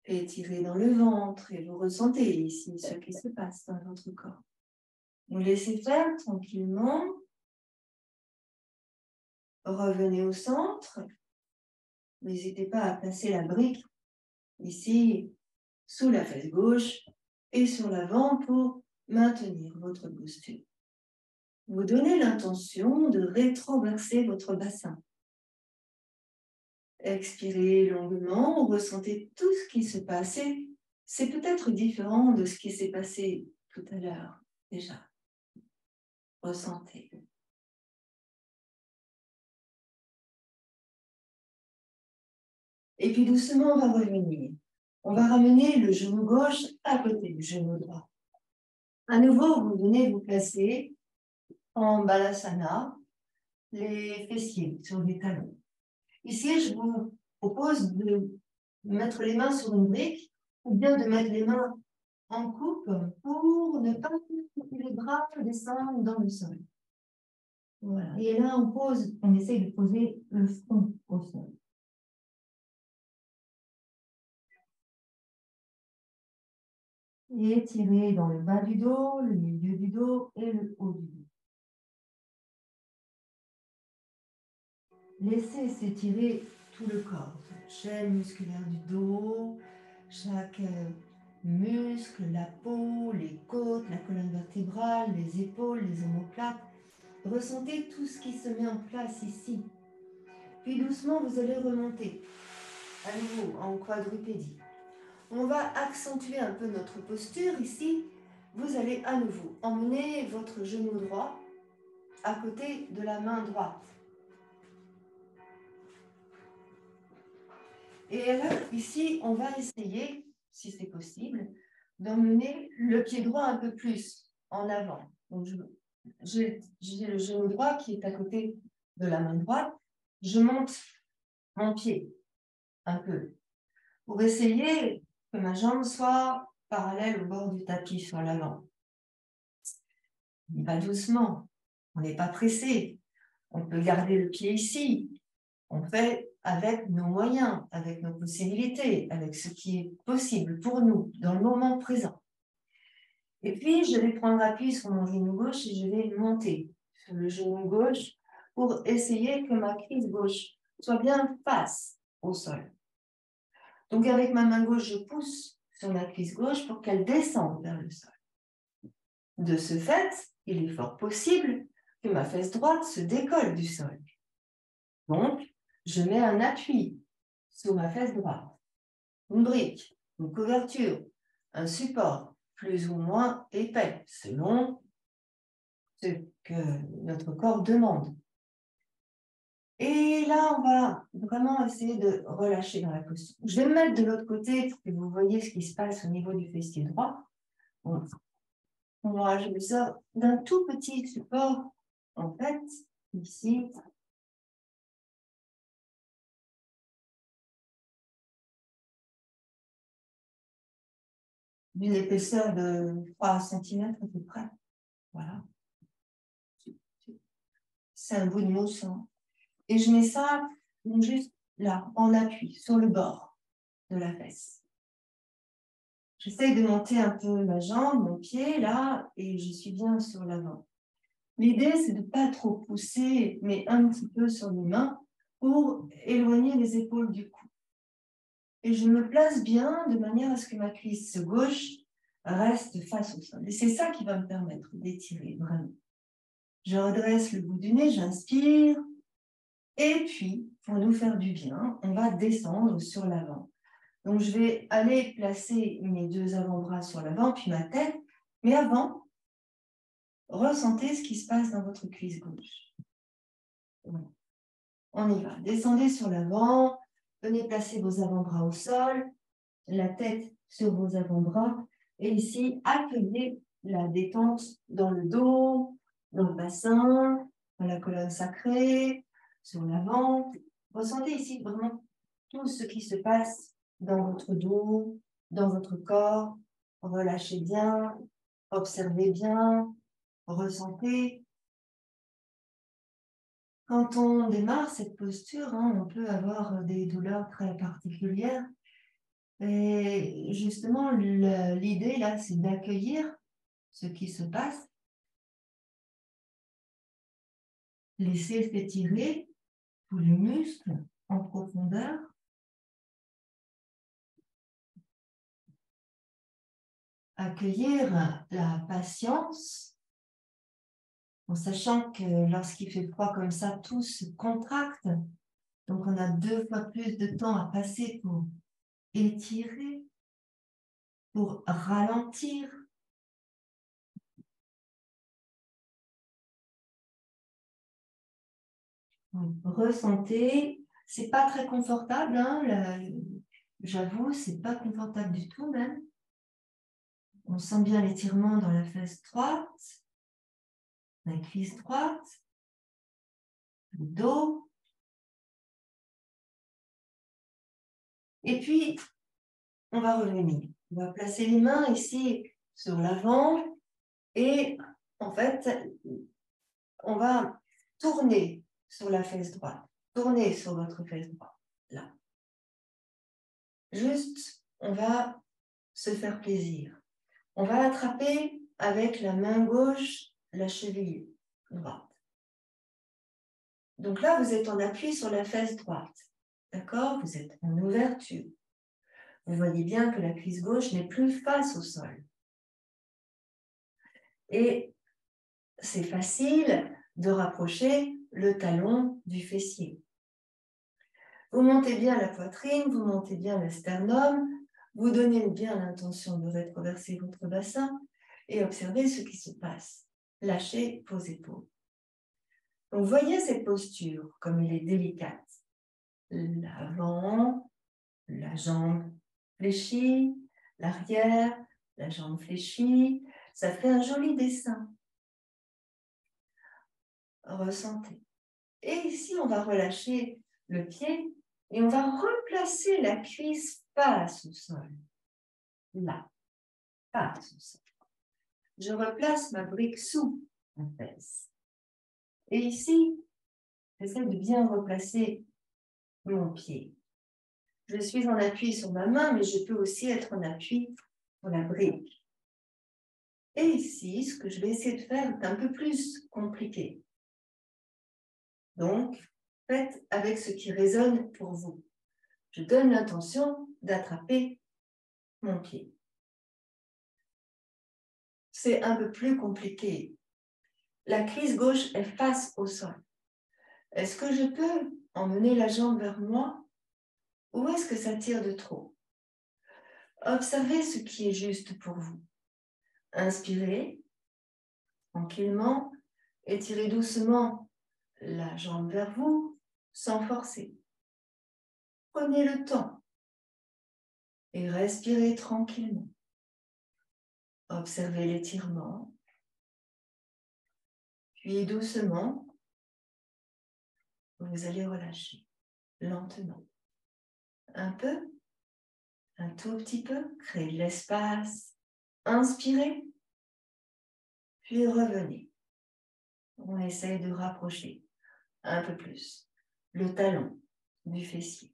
Étirez dans le ventre et vous ressentez ici ce qui se passe dans votre corps. Vous laissez faire tranquillement. Revenez au centre. N'hésitez pas à placer la brique ici sous la fesse gauche et sur l'avant pour maintenir votre posture. Vous donnez l'intention de rétroverser votre bassin. Expirez longuement, ressentez tout ce qui se passait. C'est peut-être différent de ce qui s'est passé tout à l'heure déjà. Ressentez. Et puis doucement, on va revenir. On va ramener le genou gauche à côté du genou droit. À nouveau, vous venez vous placer en balasana, les fessiers sur les talons. Ici, je vous propose de mettre les mains sur une brique ou bien de mettre les mains en coupe pour ne pas que les bras descendent dans le sol. Voilà. Et là, on essaye de poser le front au sol. Et étirez dans le bas du dos, le milieu du dos et le haut du dos. Laissez s'étirer tout le corps, chaîne musculaire du dos, chaque muscle, la peau, les côtes, la colonne vertébrale, les épaules, les omoplates. Ressentez tout ce qui se met en place ici. Puis doucement, vous allez remonter à nouveau en quadrupédie. On va accentuer un peu notre posture ici. Vous allez à nouveau emmener votre genou droit à côté de la main droite. Et là, ici, on va essayer, si c'est possible, d'emmener le pied droit un peu plus en avant. Donc, j'ai le genou droit qui est à côté de la main droite. Je monte mon pied un peu pour essayer que ma jambe soit parallèle au bord du tapis sur l'avant. On y va doucement, on n'est pas pressé. On peut garder le pied ici. On fait avec nos moyens, avec nos possibilités, avec ce qui est possible pour nous dans le moment présent. Et puis, je vais prendre appui sur mon genou gauche et je vais monter sur le genou gauche pour essayer que ma cuisse gauche soit bien face au sol. Donc, avec ma main gauche, je pousse sur ma cuisse gauche pour qu'elle descende vers le sol. De ce fait, il est fort possible que ma fesse droite se décolle du sol. Donc, je mets un appui sur ma fesse droite, une brique, une couverture, un support plus ou moins épais, selon ce que notre corps demande. Et là, on va vraiment essayer de relâcher dans la posture. Je vais me mettre de l'autre côté pour que vous voyez ce qui se passe au niveau du fessier droit. Bon. Moi, je me sers d'un tout petit support, en fait, ici. D'une épaisseur de 3 cm à peu près. Voilà. C'est un bout de mousse. Hein. Et je mets ça juste là, en appui, sur le bord de la fesse. J'essaye de monter un peu ma jambe, mon pied, là, et je suis bien sur l'avant. L'idée, c'est de ne pas trop pousser, mais un petit peu sur les mains pour éloigner les épaules du cou. Et je me place bien de manière à ce que ma cuisse gauche reste face au sol. Et c'est ça qui va me permettre d'étirer vraiment. Je redresse le bout du nez, j'inspire. Et puis, pour nous faire du bien, on va descendre sur l'avant. Donc, je vais aller placer mes deux avant-bras sur l'avant, puis ma tête. Mais avant, ressentez ce qui se passe dans votre cuisse gauche. Voilà. On y va. Descendez sur l'avant. Venez placer vos avant-bras au sol, la tête sur vos avant-bras. Et ici, accueillez la détente dans le dos, dans le bassin, dans la colonne sacrée, sur l'avant. Ressentez ici vraiment tout ce qui se passe dans votre dos, dans votre corps. Relâchez bien, observez bien, ressentez. Quand on démarre cette posture, on peut avoir des douleurs très particulières. Et justement, l'idée là, c'est d'accueillir ce qui se passe, laisser s'étirer tous les muscles en profondeur, accueillir la patience, en sachant que lorsqu'il fait froid comme ça, tout se contracte. Donc, on a 2 fois plus de temps à passer pour étirer, pour ralentir. Ressentez, c'est pas très confortable, j'avoue, c'est pas confortable du tout même. On sent bien l'étirement dans la fesse droite, la cuisse droite, le dos. Et puis, on va revenir. On va placer les mains ici sur l'avant et en fait, on va tourner sur la fesse droite. Tourner sur votre fesse droite, là. Juste, on va se faire plaisir. On va attraper avec la main gauche la cheville droite. Donc là, vous êtes en appui sur la fesse droite. D'accord? Vous êtes en ouverture. Vous voyez bien que la cuisse gauche n'est plus face au sol. Et c'est facile de rapprocher le talon du fessier. Vous montez bien la poitrine, vous montez bien le sternum, vous donnez bien l'intention de rétroverser votre bassin et observez ce qui se passe. Lâchez vos épaules. Donc, voyez cette posture, comme elle est délicate. L'avant, La jambe fléchie, l'arrière, la jambe fléchie. Ça fait un joli dessin. Ressentez. Et ici, on va relâcher le pied et on va replacer la cuisse face au sol. Là, face au sol. Je replace ma brique sous la fesse. Et ici, j'essaie de bien replacer mon pied. Je suis en appui sur ma main, mais je peux aussi être en appui sur la brique. Et ici, ce que je vais essayer de faire est un peu plus compliqué. Donc, faites avec ce qui résonne pour vous. Je donne l'intention d'attraper mon pied. C'est un peu plus compliqué. La cuisse gauche est face au sol. Est-ce que je peux emmener la jambe vers moi ou est-ce que ça tire de trop? Observez ce qui est juste pour vous. Inspirez tranquillement, étirez doucement la jambe vers vous sans forcer. Prenez le temps et respirez tranquillement. Observez l'étirement, puis doucement, vous allez relâcher lentement. Un peu, un tout petit peu, créez de l'espace. Inspirez, puis revenez. On essaye de rapprocher un peu plus le talon du fessier.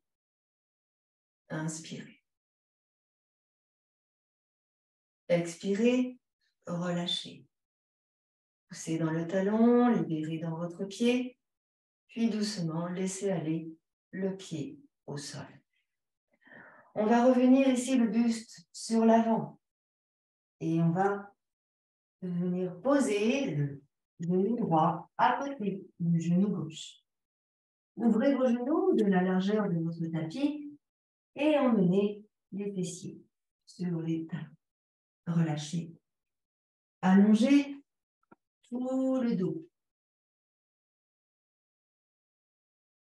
Inspirez. Expirez, relâchez. Poussez dans le talon, libérez dans votre pied, puis doucement laissez aller le pied au sol. On va revenir ici le buste sur l'avant et on va venir poser le genou droit à côté du genou gauche. Ouvrez vos genoux de la largeur de votre tapis et emmenez les fessiers sur les talons. Relâchez. Allongez tout le dos.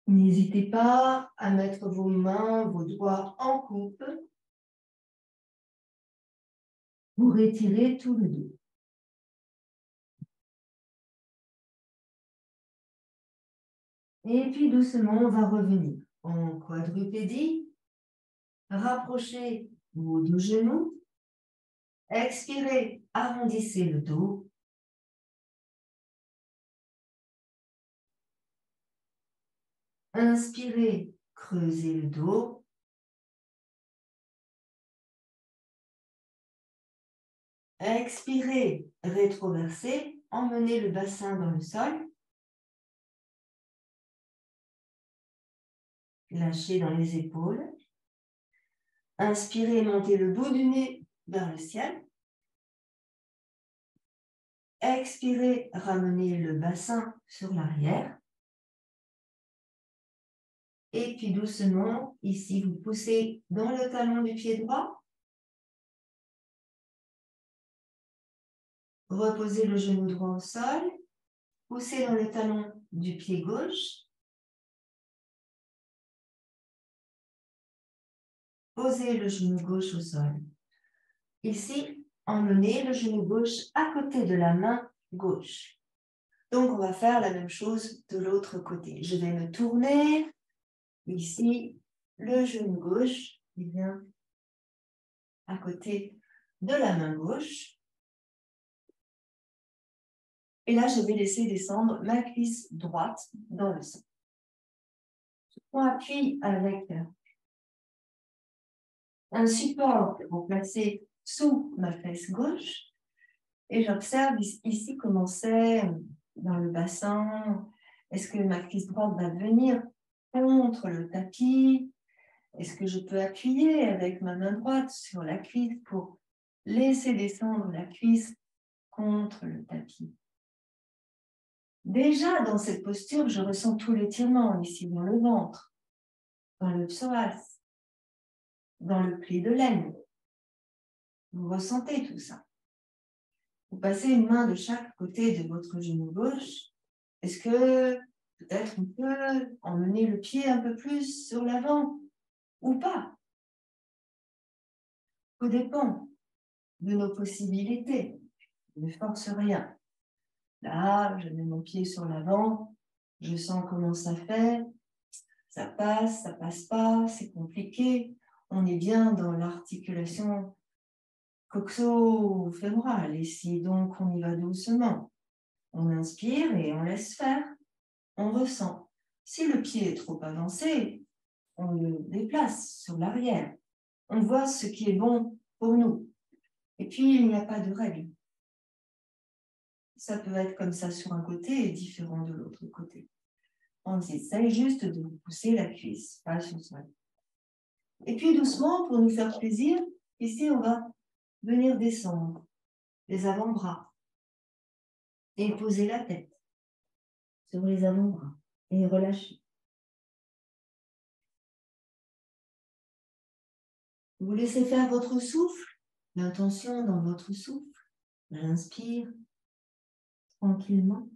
N'hésitez pas à mettre vos mains, vos doigts en coupe pour étirer tout le dos. Et puis doucement, on va revenir en quadrupédie. Rapprochez vos deux genoux. Expirez, arrondissez le dos. Inspirez, creusez le dos. Expirez, rétroversez, emmenez le bassin dans le sol. Lâchez dans les épaules. Inspirez, montez le bout du nez vers le ciel. Expirez, ramenez le bassin sur l'arrière. Et puis doucement, ici, vous poussez dans le talon du pied droit. Reposez le genou droit au sol. Poussez dans le talon du pied gauche. Posez le genou gauche au sol. Ici, emmenez le genou gauche à côté de la main gauche. Donc, on va faire la même chose de l'autre côté. Je vais me tourner. Ici, le genou gauche, il vient à côté de la main gauche. Et là, je vais laisser descendre ma cuisse droite dans le sol. Je prends appui avec un support pour placer sous ma fesse gauche. Et j'observe ici comment c'est dans le bassin. Est-ce que ma cuisse droite va venir contre le tapis? Est-ce que je peux appuyer avec ma main droite sur la cuisse pour laisser descendre la cuisse contre le tapis? Déjà, dans cette posture, je ressens tout l'étirement ici dans le ventre, dans le psoas, dans le pli de l'aine. Vous ressentez tout ça. Vous passez une main de chaque côté de votre genou gauche. Est-ce que peut-être on peut emmener le pied un peu plus sur l'avant ou pas? Tout dépend de nos possibilités. Je ne force rien. Là, je mets mon pied sur l'avant, je sens comment ça fait, ça passe pas, c'est compliqué. On est bien dans l'articulation coxo-fémorale ici, donc on y va doucement. On inspire et on laisse faire, on ressent. Si le pied est trop avancé, on le déplace sur l'arrière. On voit ce qui est bon pour nous. Et puis, il n'y a pas de règle. Ça peut être comme ça sur un côté et différent de l'autre côté. On essaye juste de pousser la cuisse, pas sur soi. Et puis, doucement, pour nous faire plaisir, ici, on va venir descendre les avant-bras et poser la tête sur les avant-bras et relâcher. Vous laissez faire votre souffle, l'intention dans votre souffle. J'inspire tranquillement.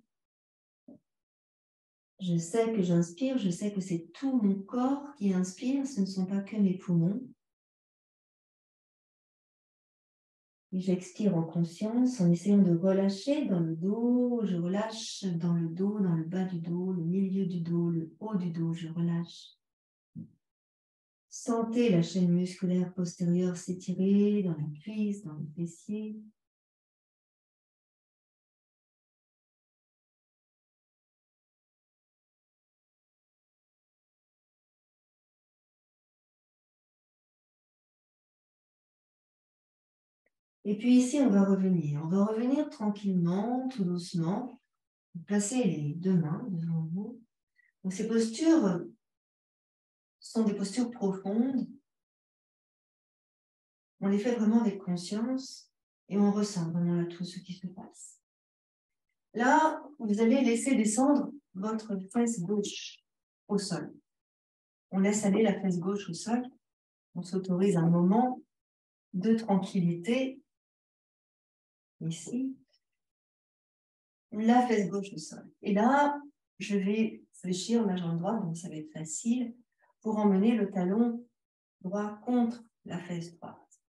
Je sais que j'inspire, je sais que c'est tout mon corps qui inspire, ce ne sont pas que mes poumons. Et j'expire en conscience en essayant de relâcher dans le dos. Je relâche dans le dos, dans le bas du dos, le milieu du dos, le haut du dos, je relâche. Sentez la chaîne musculaire postérieure s'étirer dans la cuisse, dans le fessier. Et puis ici, on va revenir tranquillement, tout doucement. Vous placez les deux mains devant vous. Donc ces postures sont des postures profondes. On les fait vraiment avec conscience et on ressent vraiment là tout ce qui se passe. Là, vous allez laisser descendre votre fesse gauche au sol. On laisse aller la fesse gauche au sol. On s'autorise un moment de tranquillité. Ici, la fesse gauche au sol. Et là, je vais fléchir ma jambe droite, donc ça va être facile, pour emmener le talon droit contre la fesse droite.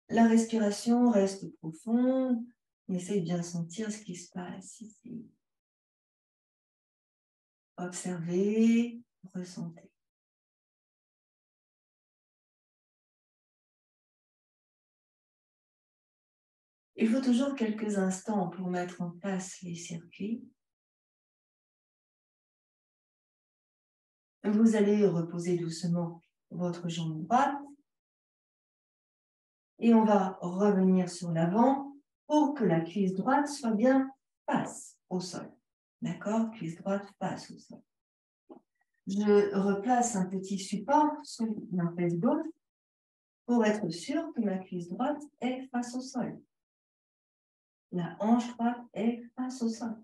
La respiration reste profonde. On essaie de bien sentir ce qui se passe ici. Observez, ressentez. Il faut toujours quelques instants pour mettre en place les circuits. Vous allez reposer doucement votre jambe droite et on va revenir sur l'avant pour que la cuisse droite soit bien face au sol. D'accord? Cuisse droite face au sol. Je replace un petit support sur ma fesse gauche pour être sûr que ma cuisse droite est face au sol. La hanche droite est face au sol.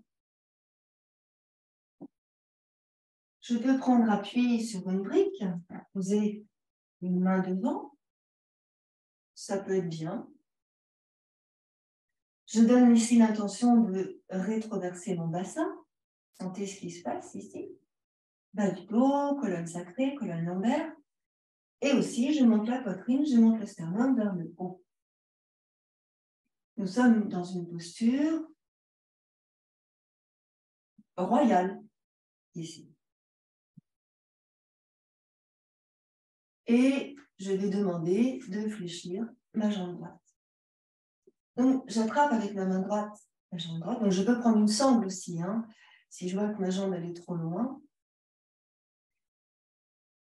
Je peux prendre appui sur une brique, poser une main devant. Ça peut être bien. Je donne ici l'intention de rétroverser mon bassin. Sentez ce qui se passe ici. Bas du dos, colonne sacrée, colonne lombaire. Et aussi, je monte la poitrine, je monte le sternum vers le haut. Nous sommes dans une posture royale ici. Et je vais demander de fléchir ma jambe droite. Donc, j'attrape avec ma main droite la jambe droite. Donc, je peux prendre une sangle aussi, hein, si je vois que ma jambe elle est trop loin.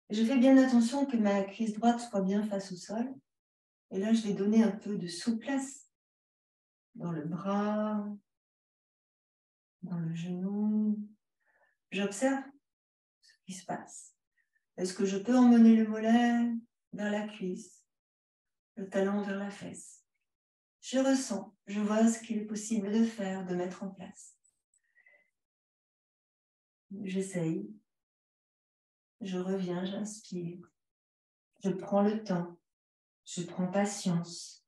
Je fais bien attention que ma cuisse droite soit bien face au sol. Et là, je vais donner un peu de souplesse dans le bras, dans le genou. J'observe ce qui se passe. Est-ce que je peux emmener le mollet vers la cuisse, le talon vers la fesse? Je ressens, je vois ce qu'il est possible de faire, de mettre en place. J'essaye. Je reviens, j'inspire. Je prends le temps. Je prends patience.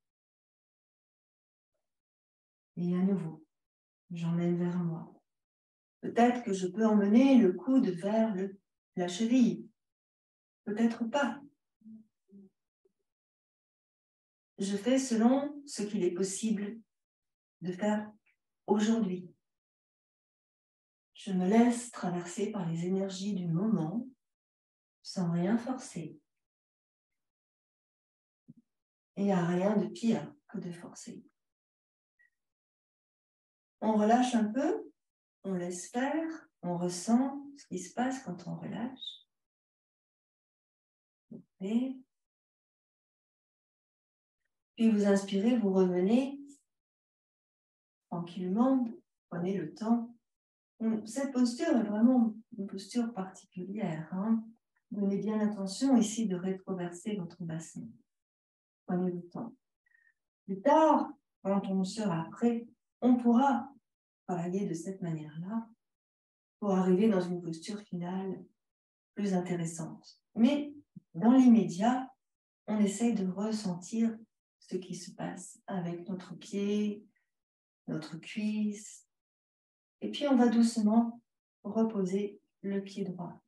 Et à nouveau, j'emmène vers moi. Peut-être que je peux emmener le coude vers la cheville. Peut-être pas. je fais selon ce qu'il est possible de faire aujourd'hui. Je me laisse traverser par les énergies du moment sans rien forcer. Et il n'y a rien de pire que de forcer. On relâche un peu, on laisse faire, on ressent ce qui se passe quand on relâche. Et puis vous inspirez, vous revenez tranquillement, prenez le temps. Cette posture est vraiment une posture particulière. Donnez bien attention ici de rétroverser votre bassin. Prenez le temps. Plus tard, quand on sera prêt, on pourra travailler de cette manière-là pour arriver dans une posture finale plus intéressante. Mais dans l'immédiat, on essaye de ressentir ce qui se passe avec notre pied, notre cuisse. Et puis, on va doucement reposer le pied droit.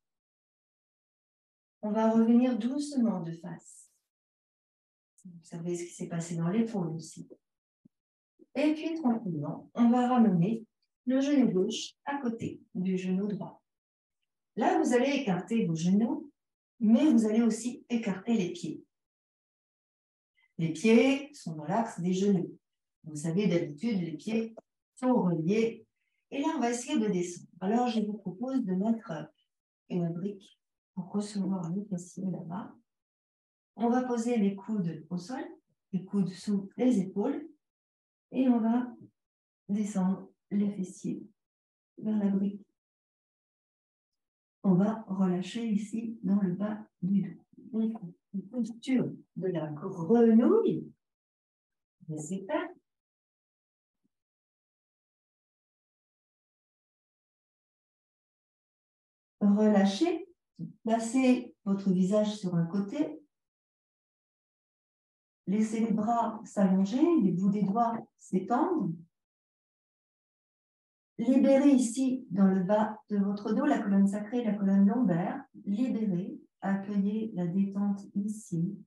On va revenir doucement de face. Observez ce qui s'est passé dans l'épaule aussi. Et puis, tranquillement, on va ramener le genou gauche à côté du genou droit. Là, vous allez écarter vos genoux, mais vous allez aussi écarter les pieds. Les pieds sont dans l'axe des genoux. Vous savez, d'habitude, les pieds sont reliés. Et là, on va essayer de descendre. Alors, je vous propose de mettre une brique pour recevoir le fessier là-bas. On va poser les coudes au sol, les coudes sous les épaules, et on va descendre les fessiers vers la brique. On va relâcher ici dans le bas du dos. Donc, une posture de la grenouille. Laissez faire. Relâchez. Placez votre visage sur un côté. Laissez les bras s'allonger, les bouts des doigts s'étendre. Libérez ici, dans le bas de votre dos, la colonne sacrée, la colonne lombaire. Libérez, accueillez la détente ici.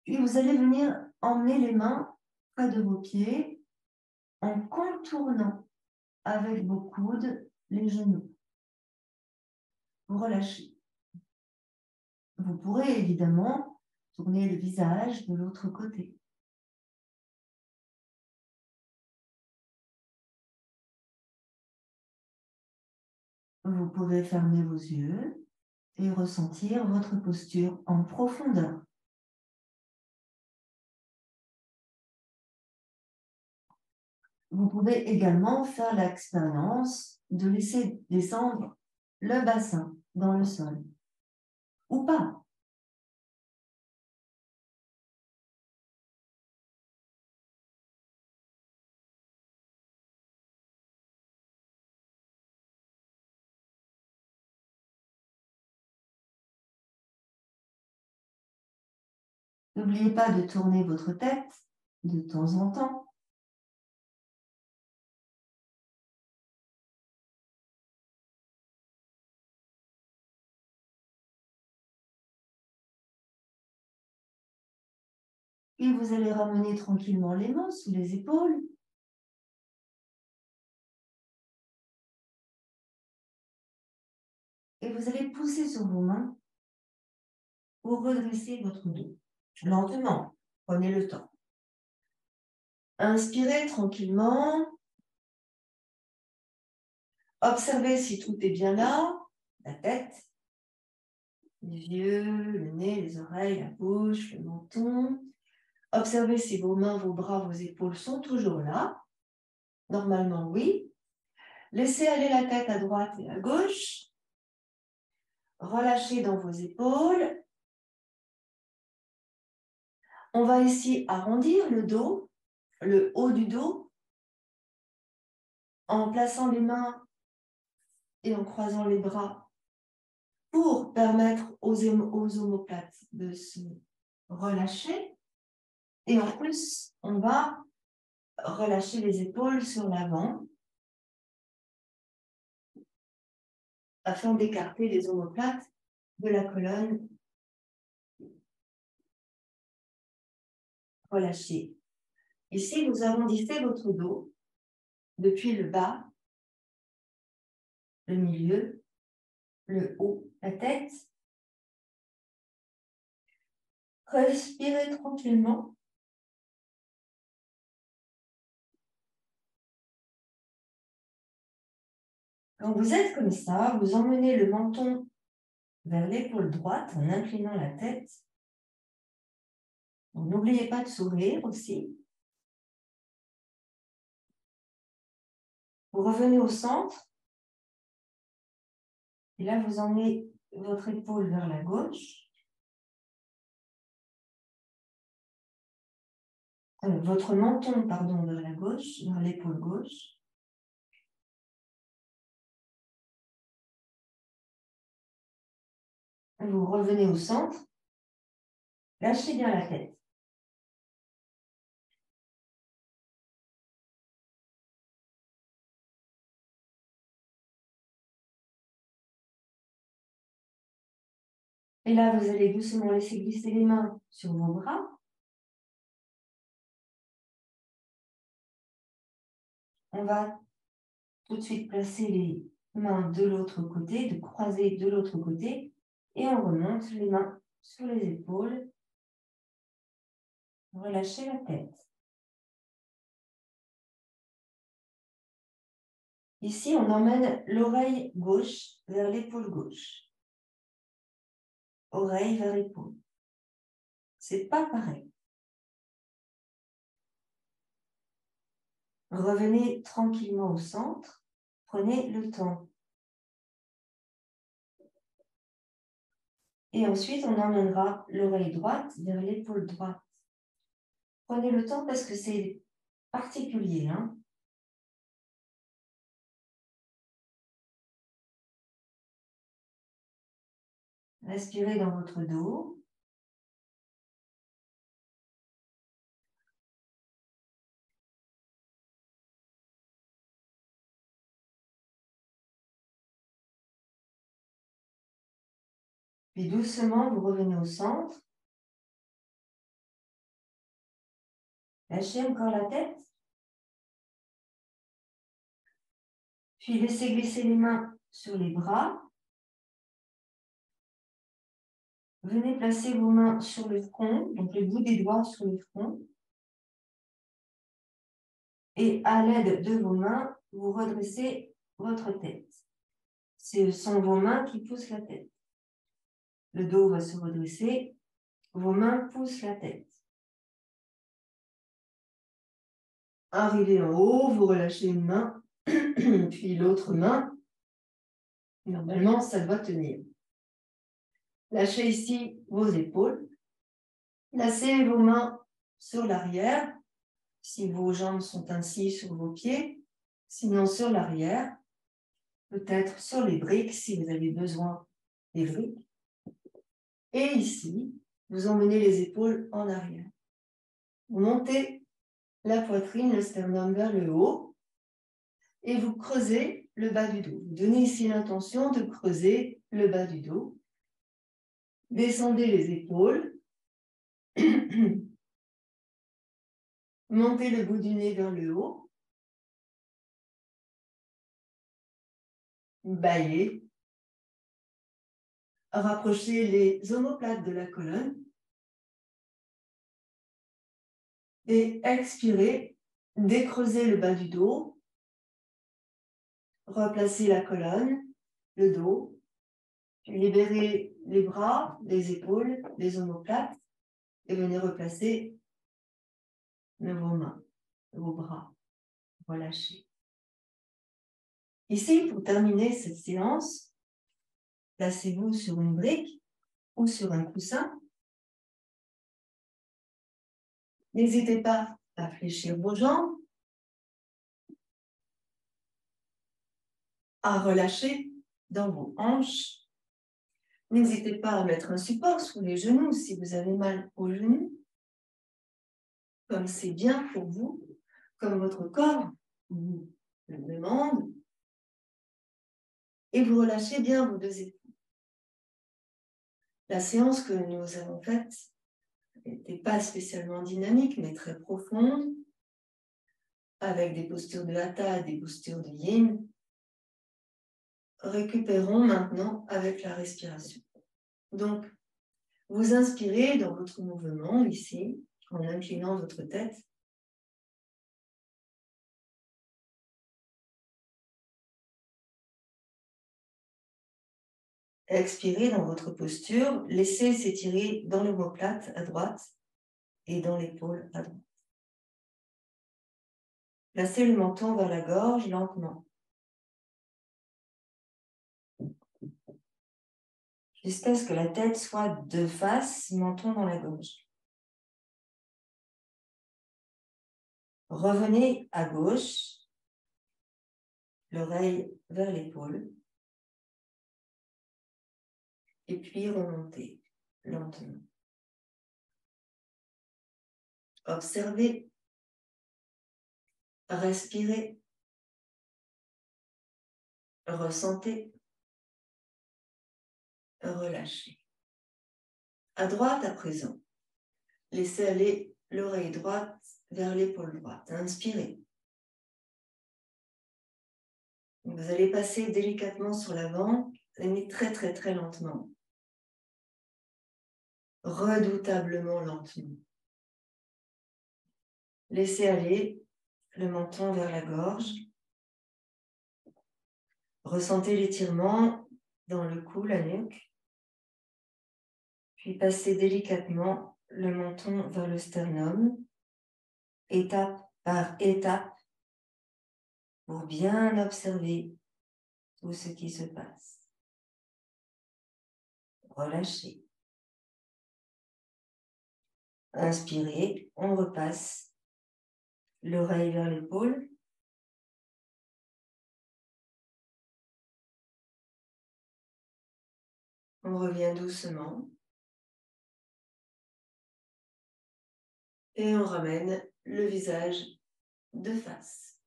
Puis vous allez venir emmener les mains près de vos pieds en contournant avec vos coudes les genoux. Vous relâchez. Vous pourrez évidemment tourner le visage de l'autre côté. Vous pouvez fermer vos yeux et ressentir votre posture en profondeur. Vous pouvez également faire l'expérience de laisser descendre le bassin dans le sol, ou pas. N'oubliez pas de tourner votre tête de temps en temps. Et vous allez ramener tranquillement les mains sous les épaules. Et vous allez pousser sur vos mains pour redresser votre dos. Lentement, prenez le temps. Inspirez tranquillement. Observez si tout est bien là. La tête, les yeux, le nez, les oreilles, la bouche, le menton. Observez si vos mains, vos bras, vos épaules sont toujours là. Normalement, oui. Laissez aller la tête à droite et à gauche. Relâchez dans vos épaules. On va ici arrondir le dos, le haut du dos, en plaçant les mains et en croisant les bras pour permettre aux omoplates de se relâcher. Et en plus, on va relâcher les épaules sur l'avant afin d'écarter les omoplates de la colonne relâchez. Ici, vous arrondissez votre dos depuis le bas, le milieu, le haut, la tête. Respirez tranquillement. Quand vous êtes comme ça, vous emmenez le menton vers l'épaule droite en inclinant la tête. N'oubliez pas de sourire aussi. Vous revenez au centre. Et là, vous emmenez votre épaule vers la gauche. Votre menton, pardon, vers la gauche, vers l'épaule gauche. Vous revenez au centre. Lâchez bien la tête. Et là, vous allez doucement laisser glisser les mains sur vos bras. On va tout de suite placer les mains de l'autre côté, de croiser de l'autre côté. Et on remonte les mains sur les épaules. Relâchez la tête. Ici, on emmène l'oreille gauche vers l'épaule gauche. Oreille vers épaule. C'est pas pareil. Revenez tranquillement au centre. Prenez le temps. Et ensuite, on emmènera l'oreille droite vers l'épaule droite. Prenez le temps parce que c'est particulier, hein. Respirez dans votre dos. Puis doucement, vous revenez au centre. Lâchez encore la tête. Puis laissez glisser les mains sur les bras. Venez placer vos mains sur le front, donc le bout des doigts sur le front. Et à l'aide de vos mains, vous redressez votre tête. Ce sont vos mains qui poussent la tête. Le dos va se redresser. Vos mains poussent la tête. Arrivez en haut, vous relâchez une main, puis l'autre main. Normalement, ça doit tenir. Lâchez ici vos épaules. Placez vos mains sur l'arrière, si vos jambes sont ainsi sur vos pieds, sinon sur l'arrière, peut-être sur les briques si vous avez besoin des briques. Et ici, vous emmenez les épaules en arrière. Vous montez la poitrine, le sternum vers le haut et vous creusez le bas du dos. Vous donnez ici l'intention de creuser le bas du dos. Descendez les épaules. Montez le bout du nez vers le haut. Baillez. Rapprochez les omoplates de la colonne. Et expirez. Décreusez le bas du dos. Replacez la colonne, le dos. Libérez les bras, les épaules, les omoplates. Et venez replacer vos mains, vos bras. Relâchez. Ici, pour terminer cette séance, placez-vous sur une brique ou sur un coussin. N'hésitez pas à fléchir vos jambes, à relâcher dans vos hanches. N'hésitez pas à mettre un support sous les genoux si vous avez mal aux genoux, comme c'est bien pour vous, comme votre corps vous le demande. Et vous relâchez bien vos deux épaules. La séance que nous avons faite n'était pas spécialement dynamique, mais très profonde, avec des postures de Hatha, des postures de Yin. Récupérons maintenant avec la respiration. Donc, vous inspirez dans votre mouvement ici, en inclinant votre tête. Expirez dans votre posture, laissez s'étirer dans l'omoplate à droite et dans l'épaule à droite. Placez le menton vers la gorge lentement, jusqu'à ce que la tête soit de face, menton dans la gorge. Revenez à gauche, l'oreille vers l'épaule, et puis remontez lentement. Observez, respirez, ressentez, relâchez. À droite à présent, laissez aller l'oreille droite vers l'épaule droite. Inspirez. Vous allez passer délicatement sur l'avant, mais très très très lentement. Redoutablement lentement. Laissez aller le menton vers la gorge. Ressentez l'étirement dans le cou, la nuque. Puis passez délicatement le menton vers le sternum, étape par étape, pour bien observer tout ce qui se passe. Relâchez. Inspirez, on repasse l'oreille vers l'épaule. On revient doucement. Et on ramène le visage de face.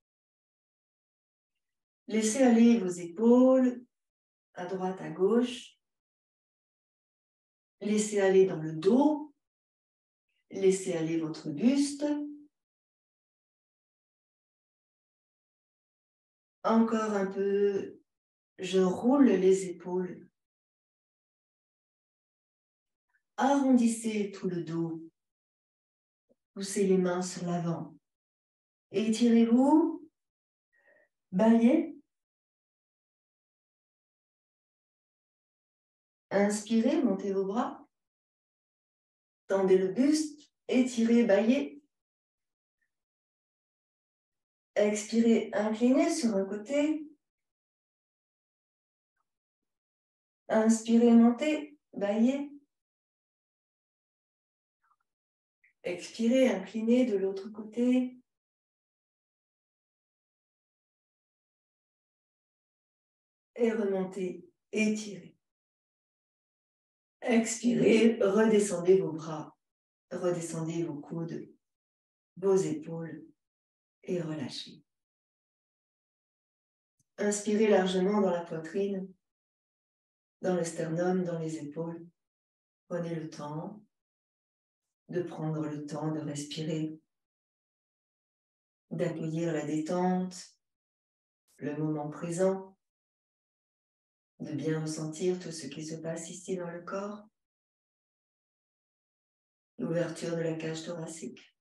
Laissez aller vos épaules à droite, à gauche. Laissez aller dans le dos. Laissez aller votre buste. Encore un peu, je roule les épaules. Arrondissez tout le dos. Poussez les mains sur l'avant. Étirez-vous. Baillez. Inspirez, montez vos bras. Tendez le buste. Étirez, baillez. Expirez, inclinez sur un côté. Inspirez, montez, baillez. Expirez, inclinez de l'autre côté. Et remontez, étirez. Expirez, redescendez vos bras, redescendez vos coudes, vos épaules et relâchez. Inspirez largement dans la poitrine, dans le sternum, dans les épaules. Prenez le temps de prendre le temps de respirer, d'accueillir la détente, le moment présent, de bien ressentir tout ce qui se passe ici dans le corps, l'ouverture de la cage thoracique.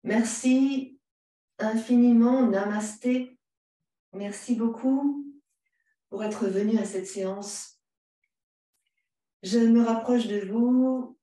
Merci infiniment, namasté. Merci beaucoup pour être venu à cette séance. Je me rapproche de vous